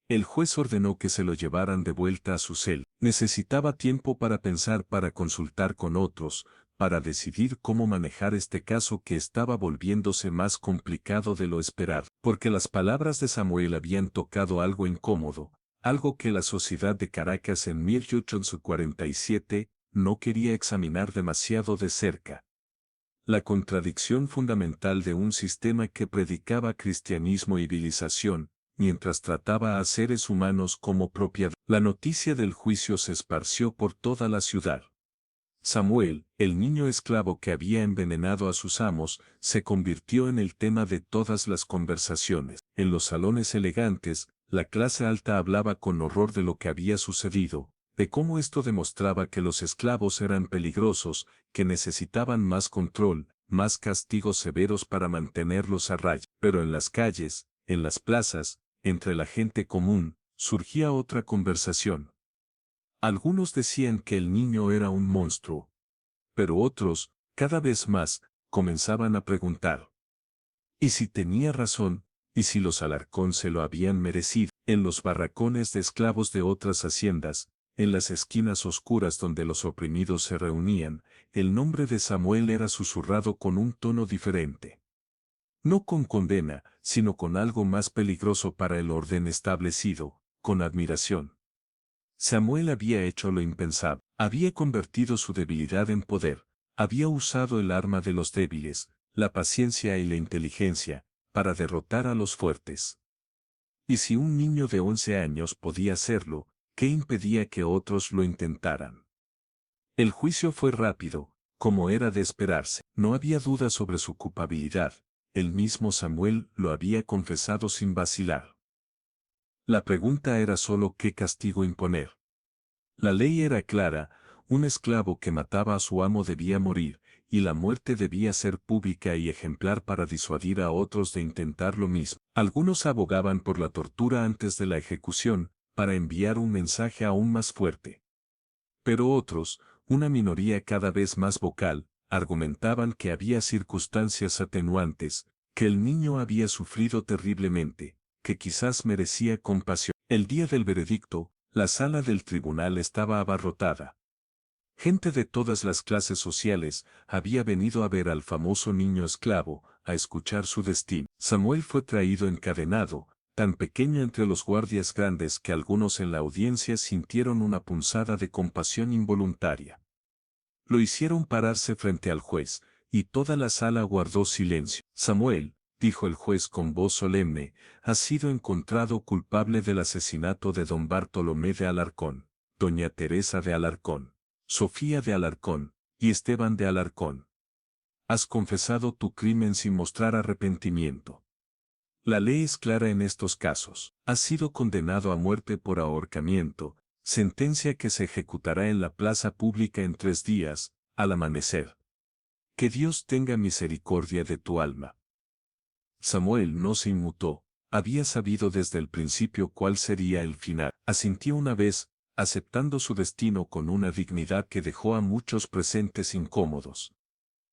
El juez ordenó que se lo llevaran de vuelta a su celda. Necesitaba tiempo para pensar, para consultar con otros, para decidir cómo manejar este caso que estaba volviéndose más complicado de lo esperado, porque las palabras de Samuel habían tocado algo incómodo, algo que la sociedad de Caracas en 1847 no quería examinar demasiado de cerca. La contradicción fundamental de un sistema que predicaba cristianismo y civilización, mientras trataba a seres humanos como propiedad. La noticia del juicio se esparció por toda la ciudad. Samuel, el niño esclavo que había envenenado a sus amos, se convirtió en el tema de todas las conversaciones. En los salones elegantes, la clase alta hablaba con horror de lo que había sucedido, de cómo esto demostraba que los esclavos eran peligrosos, que necesitaban más control, más castigos severos para mantenerlos a raya. Pero en las calles, en las plazas, entre la gente común, surgía otra conversación. Algunos decían que el niño era un monstruo. Pero otros, cada vez más, comenzaban a preguntar. ¿Y si tenía razón? ¿Y si los Alarcón se lo habían merecido? En los barracones de esclavos de otras haciendas, en las esquinas oscuras donde los oprimidos se reunían, el nombre de Samuel era susurrado con un tono diferente. No con condena, sino con algo más peligroso para el orden establecido, con admiración. Samuel había hecho lo impensable, había convertido su debilidad en poder, había usado el arma de los débiles, la paciencia y la inteligencia, para derrotar a los fuertes. Y si un niño de 11 años podía hacerlo, ¿qué impedía que otros lo intentaran? El juicio fue rápido, como era de esperarse. No había duda sobre su culpabilidad, el mismo Samuel lo había confesado sin vacilar. La pregunta era solo qué castigo imponer. La ley era clara, un esclavo que mataba a su amo debía morir, y la muerte debía ser pública y ejemplar para disuadir a otros de intentar lo mismo. Algunos abogaban por la tortura antes de la ejecución, para enviar un mensaje aún más fuerte. Pero otros, una minoría cada vez más vocal, argumentaban que había circunstancias atenuantes, que el niño había sufrido terriblemente, que quizás merecía compasión. El día del veredicto, la sala del tribunal estaba abarrotada. Gente de todas las clases sociales había venido a ver al famoso niño esclavo, a escuchar su destino. Samuel fue traído encadenado, tan pequeño entre los guardias grandes que algunos en la audiencia sintieron una punzada de compasión involuntaria. Lo hicieron pararse frente al juez, y toda la sala guardó silencio. Samuel, dijo el juez con voz solemne, ha sido encontrado culpable del asesinato de don Bartolomé de Alarcón, doña Teresa de Alarcón, Sofía de Alarcón, y Esteban de Alarcón. Has confesado tu crimen sin mostrar arrepentimiento. La ley es clara en estos casos. Has sido condenado a muerte por ahorcamiento, sentencia que se ejecutará en la plaza pública en 3 días, al amanecer. Que Dios tenga misericordia de tu alma. Samuel no se inmutó, había sabido desde el principio cuál sería el final. Asintió una vez, aceptando su destino con una dignidad que dejó a muchos presentes incómodos.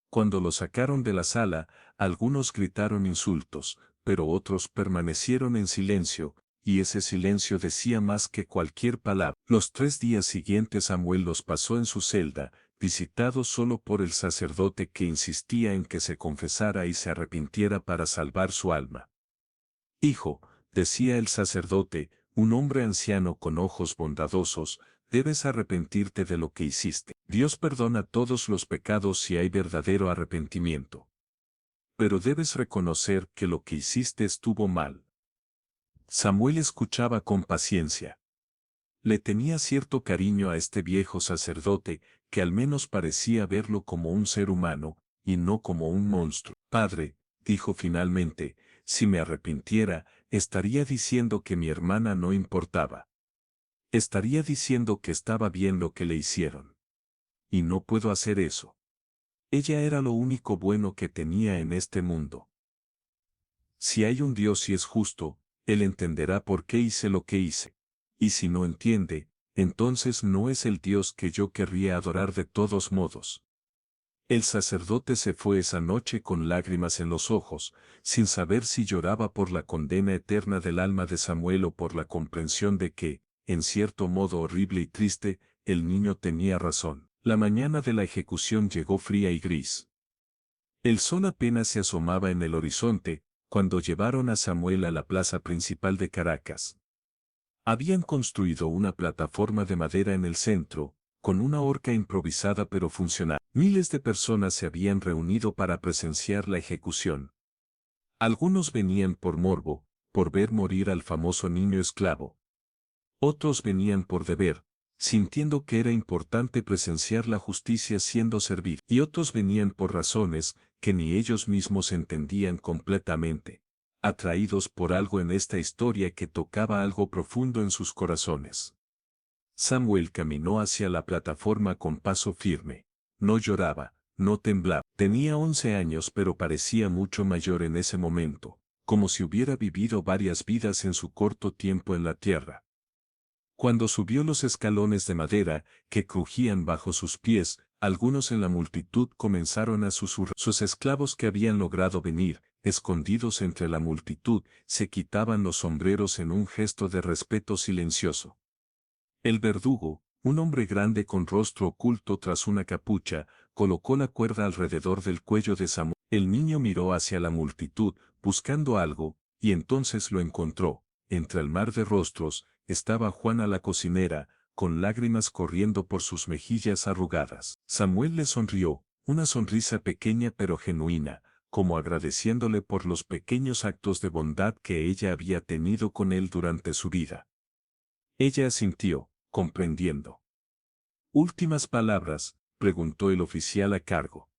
Cuando lo sacaron de la sala, algunos gritaron insultos, pero otros permanecieron en silencio, y ese silencio decía más que cualquier palabra. Los 3 días siguientes Samuel los pasó en su celda, visitado solo por el sacerdote que insistía en que se confesara y se arrepintiera para salvar su alma. Hijo, decía el sacerdote, un hombre anciano con ojos bondadosos, debes arrepentirte de lo que hiciste. Dios perdona todos los pecados si hay verdadero arrepentimiento. Pero debes reconocer que lo que hiciste estuvo mal. Samuel escuchaba con paciencia. Le tenía cierto cariño a este viejo sacerdote, que al menos parecía verlo como un ser humano, y no como un monstruo. Padre, dijo finalmente, si me arrepintiera, estaría diciendo que mi hermana no importaba. Estaría diciendo que estaba bien lo que le hicieron. Y no puedo hacer eso. Ella era lo único bueno que tenía en este mundo. Si hay un Dios y es justo, Él entenderá por qué hice lo que hice. Y si no entiende, entonces no es el Dios que yo querría adorar de todos modos. El sacerdote se fue esa noche con lágrimas en los ojos, sin saber si lloraba por la condena eterna del alma de Samuel o por la comprensión de que, en cierto modo horrible y triste, el niño tenía razón. La mañana de la ejecución llegó fría y gris. El sol apenas se asomaba en el horizonte, cuando llevaron a Samuel a la plaza principal de Caracas. Habían construido una plataforma de madera en el centro, con una horca improvisada pero funcional. Miles de personas se habían reunido para presenciar la ejecución. Algunos venían por morbo, por ver morir al famoso niño esclavo. Otros venían por deber, sintiendo que era importante presenciar la justicia siendo servida. Y otros venían por razones que ni ellos mismos entendían completamente, atraídos por algo en esta historia que tocaba algo profundo en sus corazones. Samuel caminó hacia la plataforma con paso firme. No lloraba, no temblaba. Tenía 11 años pero parecía mucho mayor en ese momento, como si hubiera vivido varias vidas en su corto tiempo en la tierra. Cuando subió los escalones de madera, que crujían bajo sus pies, algunos en la multitud comenzaron a susurrar. Sus esclavos que habían logrado venir, escondidos entre la multitud, se quitaban los sombreros en un gesto de respeto silencioso. El verdugo, un hombre grande con rostro oculto tras una capucha, colocó la cuerda alrededor del cuello de Samuel. El niño miró hacia la multitud, buscando algo, y entonces lo encontró. Entre el mar de rostros, estaba Juana la cocinera, con lágrimas corriendo por sus mejillas arrugadas. Samuel le sonrió, una sonrisa pequeña pero genuina, como agradeciéndole por los pequeños actos de bondad que ella había tenido con él durante su vida. Ella asintió, comprendiendo. «¿Últimas palabras?», preguntó el oficial a cargo.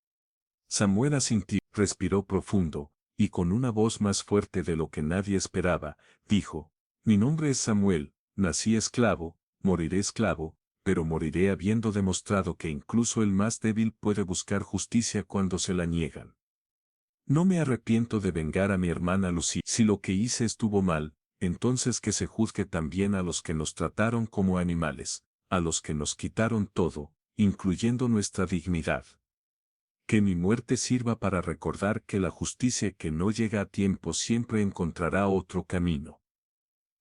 Samuel asintió, respiró profundo, y con una voz más fuerte de lo que nadie esperaba, dijo: «Mi nombre es Samuel, nací esclavo, moriré esclavo, pero moriré habiendo demostrado que incluso el más débil puede buscar justicia cuando se la niegan. No me arrepiento de vengar a mi hermana Lucía. Si lo que hice estuvo mal, entonces que se juzgue también a los que nos trataron como animales, a los que nos quitaron todo, incluyendo nuestra dignidad. Que mi muerte sirva para recordar que la justicia que no llega a tiempo siempre encontrará otro camino».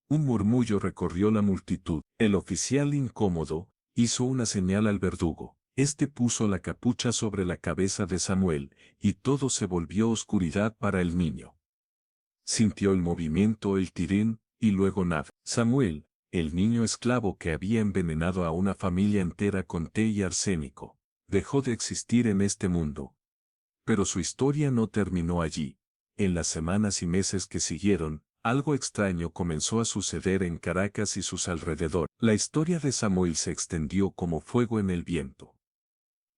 Un murmullo recorrió la multitud. El oficial incómodo hizo una señal al verdugo. Este puso la capucha sobre la cabeza de Samuel, y todo se volvió oscuridad para el niño. Sintió el movimiento, el tirón, y luego nada. Samuel, el niño esclavo que había envenenado a una familia entera con té y arsénico, dejó de existir en este mundo. Pero su historia no terminó allí. En las semanas y meses que siguieron, algo extraño comenzó a suceder en Caracas y sus alrededores. La historia de Samuel se extendió como fuego en el viento.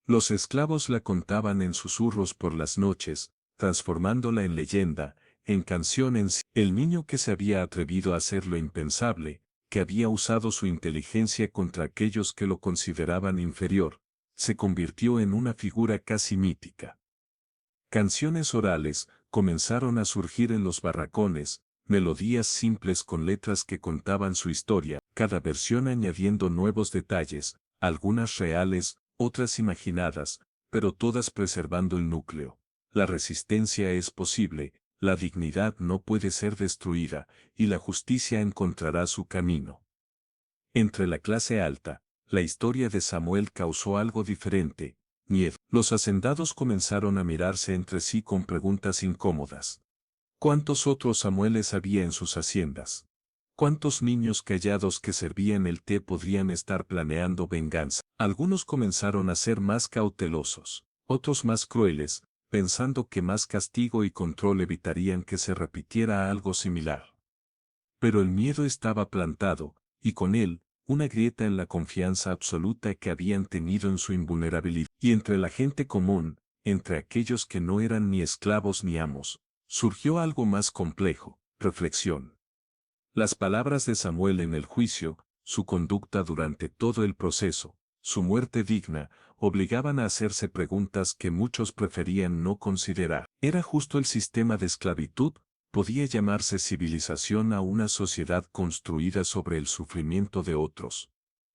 Los esclavos la contaban en susurros por las noches, transformándola en leyenda, en canción en sí. El niño que se había atrevido a hacer lo impensable, que había usado su inteligencia contra aquellos que lo consideraban inferior, se convirtió en una figura casi mítica. Canciones orales comenzaron a surgir en los barracones, melodías simples con letras que contaban su historia, cada versión añadiendo nuevos detalles, algunas reales, otras imaginadas, pero todas preservando el núcleo. La resistencia es posible, la dignidad no puede ser destruida, y la justicia encontrará su camino. Entre la clase alta, la historia de Samuel causó algo diferente: miedo. Los hacendados comenzaron a mirarse entre sí con preguntas incómodas. ¿Cuántos otros Samueles había en sus haciendas? ¿Cuántos niños callados que servían el té podrían estar planeando venganza? Algunos comenzaron a ser más cautelosos, otros más crueles, pensando que más castigo y control evitarían que se repitiera algo similar. Pero el miedo estaba plantado, y con él, una grieta en la confianza absoluta que habían tenido en su invulnerabilidad. Y entre la gente común, entre aquellos que no eran ni esclavos ni amos, surgió algo más complejo: reflexión. Las palabras de Samuel en el juicio, su conducta durante todo el proceso, su muerte digna, obligaban a hacerse preguntas que muchos preferían no considerar. ¿Era justo el sistema de esclavitud? podía llamarse civilización a una sociedad construida sobre el sufrimiento de otros.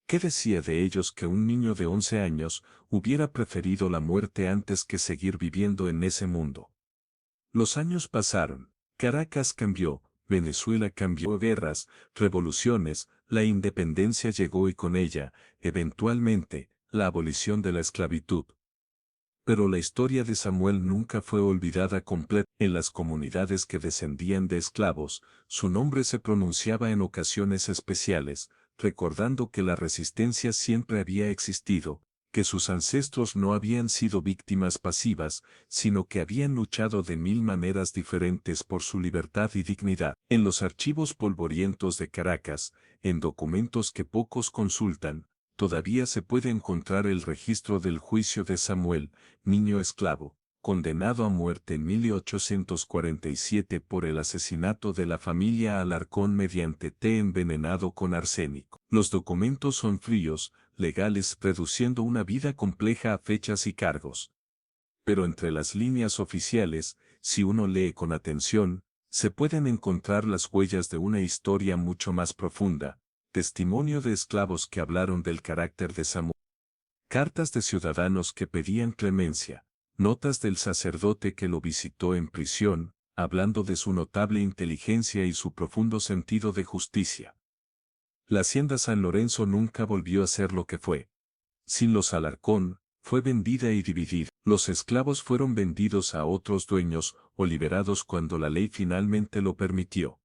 ¿Qué decía de ellos que un niño de 11 años hubiera preferido la muerte antes que seguir viviendo en ese mundo? Los años pasaron, Caracas cambió, Venezuela cambió, guerras, revoluciones, la independencia llegó y con ella, eventualmente, la abolición de la esclavitud. Pero la historia de Samuel nunca fue olvidada completa. En las comunidades que descendían de esclavos, su nombre se pronunciaba en ocasiones especiales, recordando que la resistencia siempre había existido, que sus ancestros no habían sido víctimas pasivas, sino que habían luchado de 1000 maneras diferentes por su libertad y dignidad. En los archivos polvorientos de Caracas, en documentos que pocos consultan, todavía se puede encontrar el registro del juicio de Samuel, niño esclavo, condenado a muerte en 1847 por el asesinato de la familia Alarcón mediante té envenenado con arsénico. Los documentos son fríos, legales, reduciendo una vida compleja a fechas y cargos. Pero entre las líneas oficiales, si uno lee con atención, se pueden encontrar las huellas de una historia mucho más profunda, testimonio de esclavos que hablaron del carácter de Samuel, cartas de ciudadanos que pedían clemencia, notas del sacerdote que lo visitó en prisión, hablando de su notable inteligencia y su profundo sentido de justicia. La hacienda San Lorenzo nunca volvió a ser lo que fue. Sin los Alarcón, fue vendida y dividida. Los esclavos fueron vendidos a otros dueños o liberados cuando la ley finalmente lo permitió.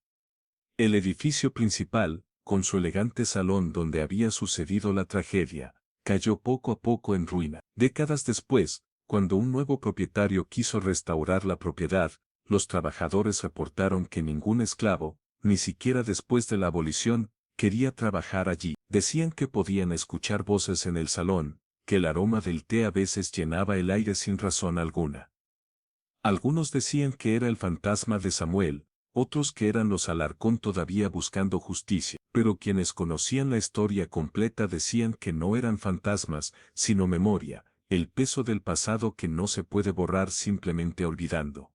El edificio principal, con su elegante salón donde había sucedido la tragedia, cayó poco a poco en ruina. Décadas después, cuando un nuevo propietario quiso restaurar la propiedad, los trabajadores reportaron que ningún esclavo, ni siquiera después de la abolición, quería trabajar allí. Decían que podían escuchar voces en el salón, que el aroma del té a veces llenaba el aire sin razón alguna. Algunos decían que era el fantasma de Samuel, otros que eran los Alarcón todavía buscando justicia, pero quienes conocían la historia completa decían que no eran fantasmas, sino memoria, el peso del pasado que no se puede borrar simplemente olvidando.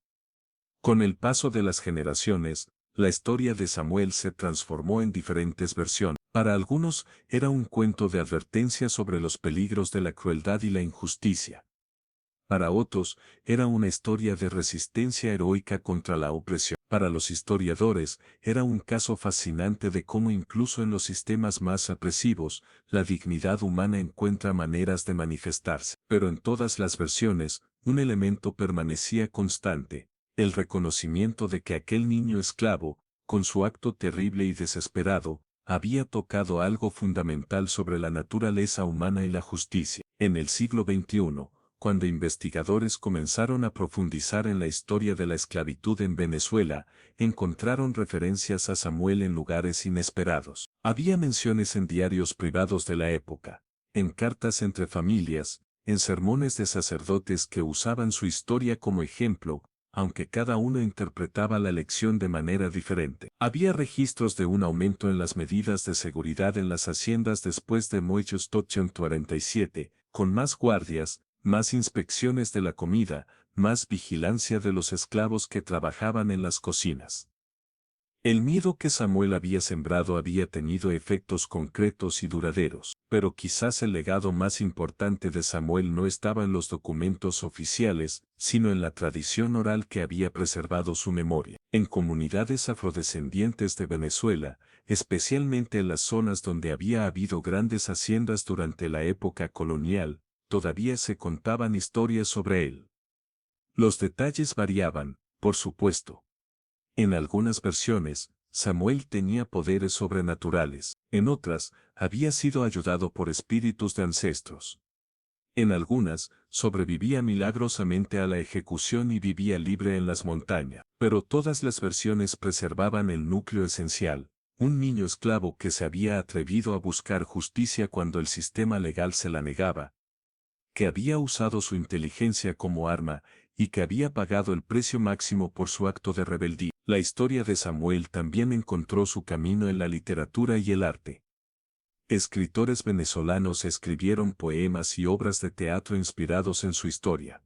Con el paso de las generaciones, la historia de Samuel se transformó en diferentes versiones. Para algunos, era un cuento de advertencia sobre los peligros de la crueldad y la injusticia. Para otros, era una historia de resistencia heroica contra la opresión. Para los historiadores, era un caso fascinante de cómo incluso en los sistemas más opresivos, la dignidad humana encuentra maneras de manifestarse. Pero en todas las versiones, un elemento permanecía constante, el reconocimiento de que aquel niño esclavo, con su acto terrible y desesperado, había tocado algo fundamental sobre la naturaleza humana y la justicia. En el siglo XXI, cuando investigadores comenzaron a profundizar en la historia de la esclavitud en Venezuela, encontraron referencias a Samuel en lugares inesperados. Había menciones en diarios privados de la época, en cartas entre familias, en sermones de sacerdotes que usaban su historia como ejemplo, aunque cada uno interpretaba la lección de manera diferente. Había registros de un aumento en las medidas de seguridad en las haciendas después de 1847, con más guardias, más inspecciones de la comida, más vigilancia de los esclavos que trabajaban en las cocinas. El miedo que Samuel había sembrado había tenido efectos concretos y duraderos, pero quizás el legado más importante de Samuel no estaba en los documentos oficiales, sino en la tradición oral que había preservado su memoria. En comunidades afrodescendientes de Venezuela, especialmente en las zonas donde había habido grandes haciendas durante la época colonial, todavía se contaban historias sobre él. Los detalles variaban, por supuesto. En algunas versiones, Samuel tenía poderes sobrenaturales, en otras, había sido ayudado por espíritus de ancestros. En algunas, sobrevivía milagrosamente a la ejecución y vivía libre en las montañas, pero todas las versiones preservaban el núcleo esencial, un niño esclavo que se había atrevido a buscar justicia cuando el sistema legal se la negaba, que había usado su inteligencia como arma y que había pagado el precio máximo por su acto de rebeldía. La historia de Samuel también encontró su camino en la literatura y el arte. Escritores venezolanos escribieron poemas y obras de teatro inspirados en su historia.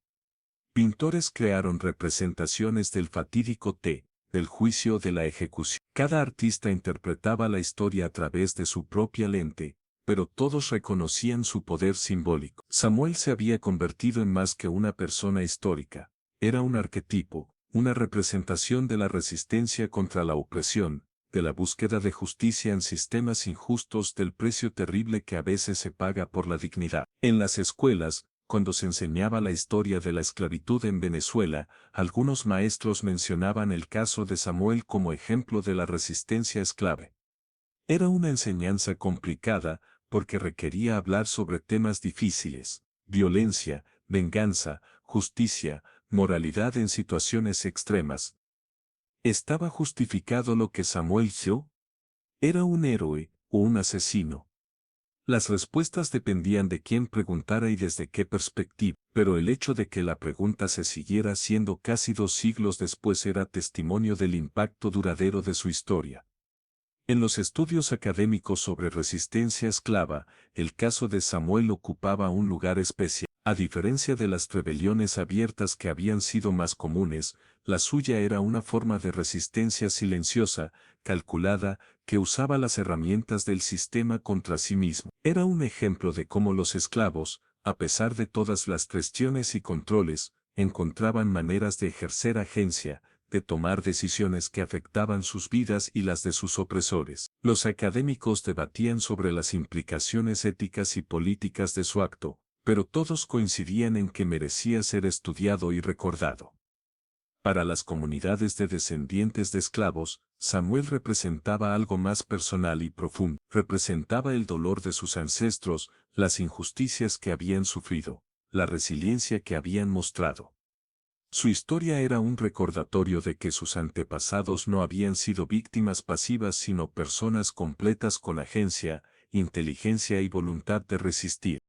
Pintores crearon representaciones del fatídico té, del juicio o de la ejecución. Cada artista interpretaba la historia a través de su propia lente, pero todos reconocían su poder simbólico. Samuel se había convertido en más que una persona histórica. Era un arquetipo, una representación de la resistencia contra la opresión, de la búsqueda de justicia en sistemas injustos, del precio terrible que a veces se paga por la dignidad. En las escuelas, cuando se enseñaba la historia de la esclavitud en Venezuela, algunos maestros mencionaban el caso de Samuel como ejemplo de la resistencia esclava. Era una enseñanza complicada, porque requería hablar sobre temas difíciles: violencia, venganza, justicia, moralidad en situaciones extremas. ¿Estaba justificado lo que Samuel hizo? ¿Era un héroe o un asesino? Las respuestas dependían de quién preguntara y desde qué perspectiva, pero el hecho de que la pregunta se siguiera haciendo casi 2 siglos después era testimonio del impacto duradero de su historia. En los estudios académicos sobre resistencia esclava, el caso de Samuel ocupaba un lugar especial. A diferencia de las rebeliones abiertas que habían sido más comunes, la suya era una forma de resistencia silenciosa, calculada, que usaba las herramientas del sistema contra sí mismo. Era un ejemplo de cómo los esclavos, a pesar de todas las presiones y controles, encontraban maneras de ejercer agencia, de tomar decisiones que afectaban sus vidas y las de sus opresores. Los académicos debatían sobre las implicaciones éticas y políticas de su acto, pero todos coincidían en que merecía ser estudiado y recordado. Para las comunidades de descendientes de esclavos, Samuel representaba algo más personal y profundo. Representaba el dolor de sus ancestros, las injusticias que habían sufrido, la resiliencia que habían mostrado. Su historia era un recordatorio de que sus antepasados no habían sido víctimas pasivas sino personas completas con agencia, inteligencia y voluntad de resistir.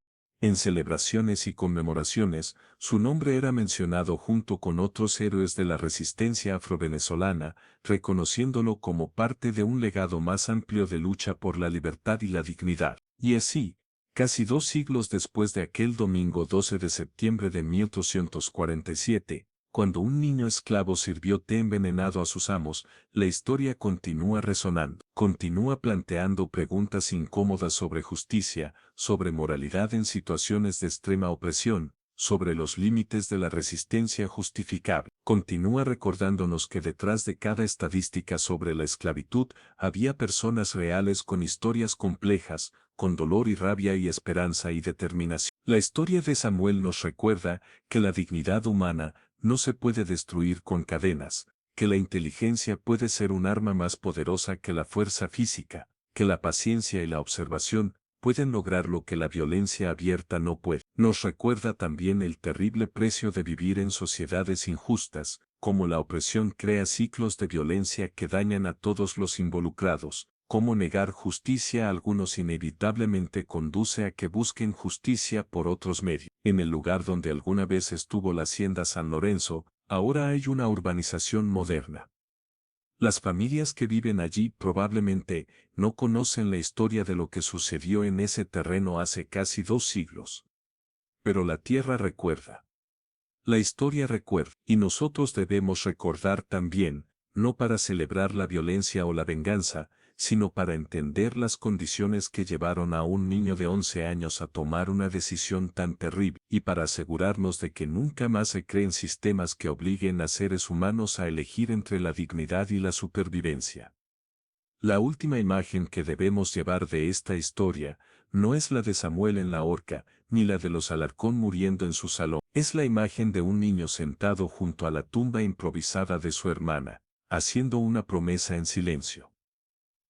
En celebraciones y conmemoraciones, su nombre era mencionado junto con otros héroes de la resistencia afrovenezolana, reconociéndolo como parte de un legado más amplio de lucha por la libertad y la dignidad. Y así, casi 2 siglos después de aquel domingo 12 de septiembre de 1847, cuando un niño esclavo sirvió té envenenado a sus amos, la historia continúa resonando, continúa planteando preguntas incómodas sobre justicia, sobre moralidad en situaciones de extrema opresión, sobre los límites de la resistencia justificable. Continúa recordándonos que detrás de cada estadística sobre la esclavitud había personas reales con historias complejas, con dolor y rabia y esperanza y determinación. La historia de Samuel nos recuerda que la dignidad humana no se puede destruir con cadenas, que la inteligencia puede ser un arma más poderosa que la fuerza física, que la paciencia y la observación pueden lograr lo que la violencia abierta no puede. Nos recuerda también el terrible precio de vivir en sociedades injustas, cómo la opresión crea ciclos de violencia que dañan a todos los involucrados, cómo negar justicia a algunos inevitablemente conduce a que busquen justicia por otros medios. En el lugar donde alguna vez estuvo la hacienda San Lorenzo, ahora hay una urbanización moderna. Las familias que viven allí probablemente no conocen la historia de lo que sucedió en ese terreno hace casi 2 siglos. Pero la tierra recuerda. La historia recuerda, y nosotros debemos recordar también, no para celebrar la violencia o la venganza, sino para entender las condiciones que llevaron a un niño de 11 años a tomar una decisión tan terrible, y para asegurarnos de que nunca más se creen sistemas que obliguen a seres humanos a elegir entre la dignidad y la supervivencia. La última imagen que debemos llevar de esta historia no es la de Samuel en la horca, ni la de los Alarcón muriendo en su salón. Es la imagen de un niño sentado junto a la tumba improvisada de su hermana, haciendo una promesa en silencio.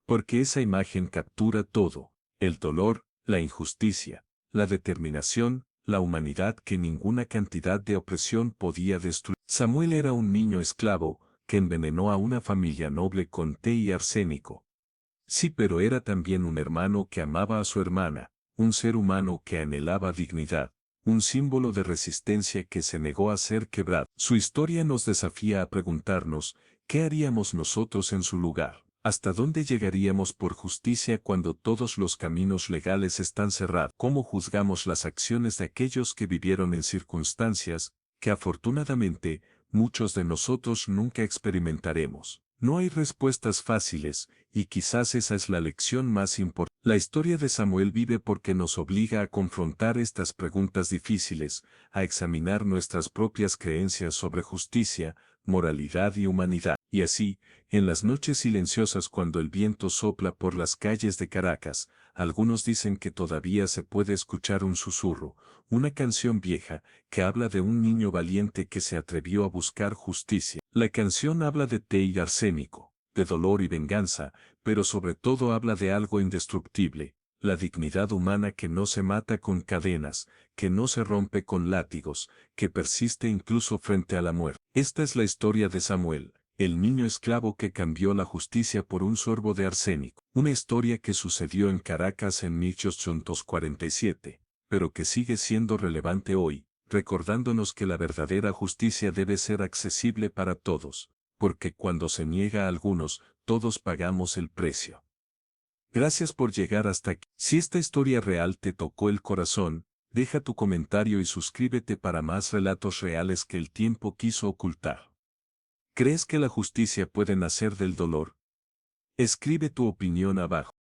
Porque esa imagen captura todo: el dolor, la injusticia, la determinación, la humanidad que ninguna cantidad de opresión podía destruir. Samuel era un niño esclavo, que envenenó a una familia noble con té y arsénico. Sí, pero era también un hermano que amaba a su hermana, un ser humano que anhelaba dignidad, un símbolo de resistencia que se negó a ser quebrado. Su historia nos desafía a preguntarnos, ¿qué haríamos nosotros en su lugar? ¿Hasta dónde llegaríamos por justicia cuando todos los caminos legales están cerrados? ¿Cómo juzgamos las acciones de aquellos que vivieron en circunstancias que afortunadamente muchos de nosotros nunca experimentaremos? No hay respuestas fáciles, y quizás esa es la lección más importante. La historia de Samuel vive porque nos obliga a confrontar estas preguntas difíciles, a examinar nuestras propias creencias sobre justicia, moralidad y humanidad. Y así, en las noches silenciosas cuando el viento sopla por las calles de Caracas, algunos dicen que todavía se puede escuchar un susurro, una canción vieja, que habla de un niño valiente que se atrevió a buscar justicia. La canción habla de té y arsénico, de dolor y venganza, pero sobre todo habla de algo indestructible, la dignidad humana que no se mata con cadenas, que no se rompe con látigos, que persiste incluso frente a la muerte. Esta es la historia de Samuel, el niño esclavo que cambió la justicia por un sorbo de arsénico. Una historia que sucedió en Caracas en 1847, pero que sigue siendo relevante hoy, recordándonos que la verdadera justicia debe ser accesible para todos, porque cuando se niega a algunos, todos pagamos el precio. Gracias por llegar hasta aquí. Si esta historia real te tocó el corazón, deja tu comentario y suscríbete para más relatos reales que el tiempo quiso ocultar. ¿Crees que la justicia puede nacer del dolor? Escribe tu opinión abajo.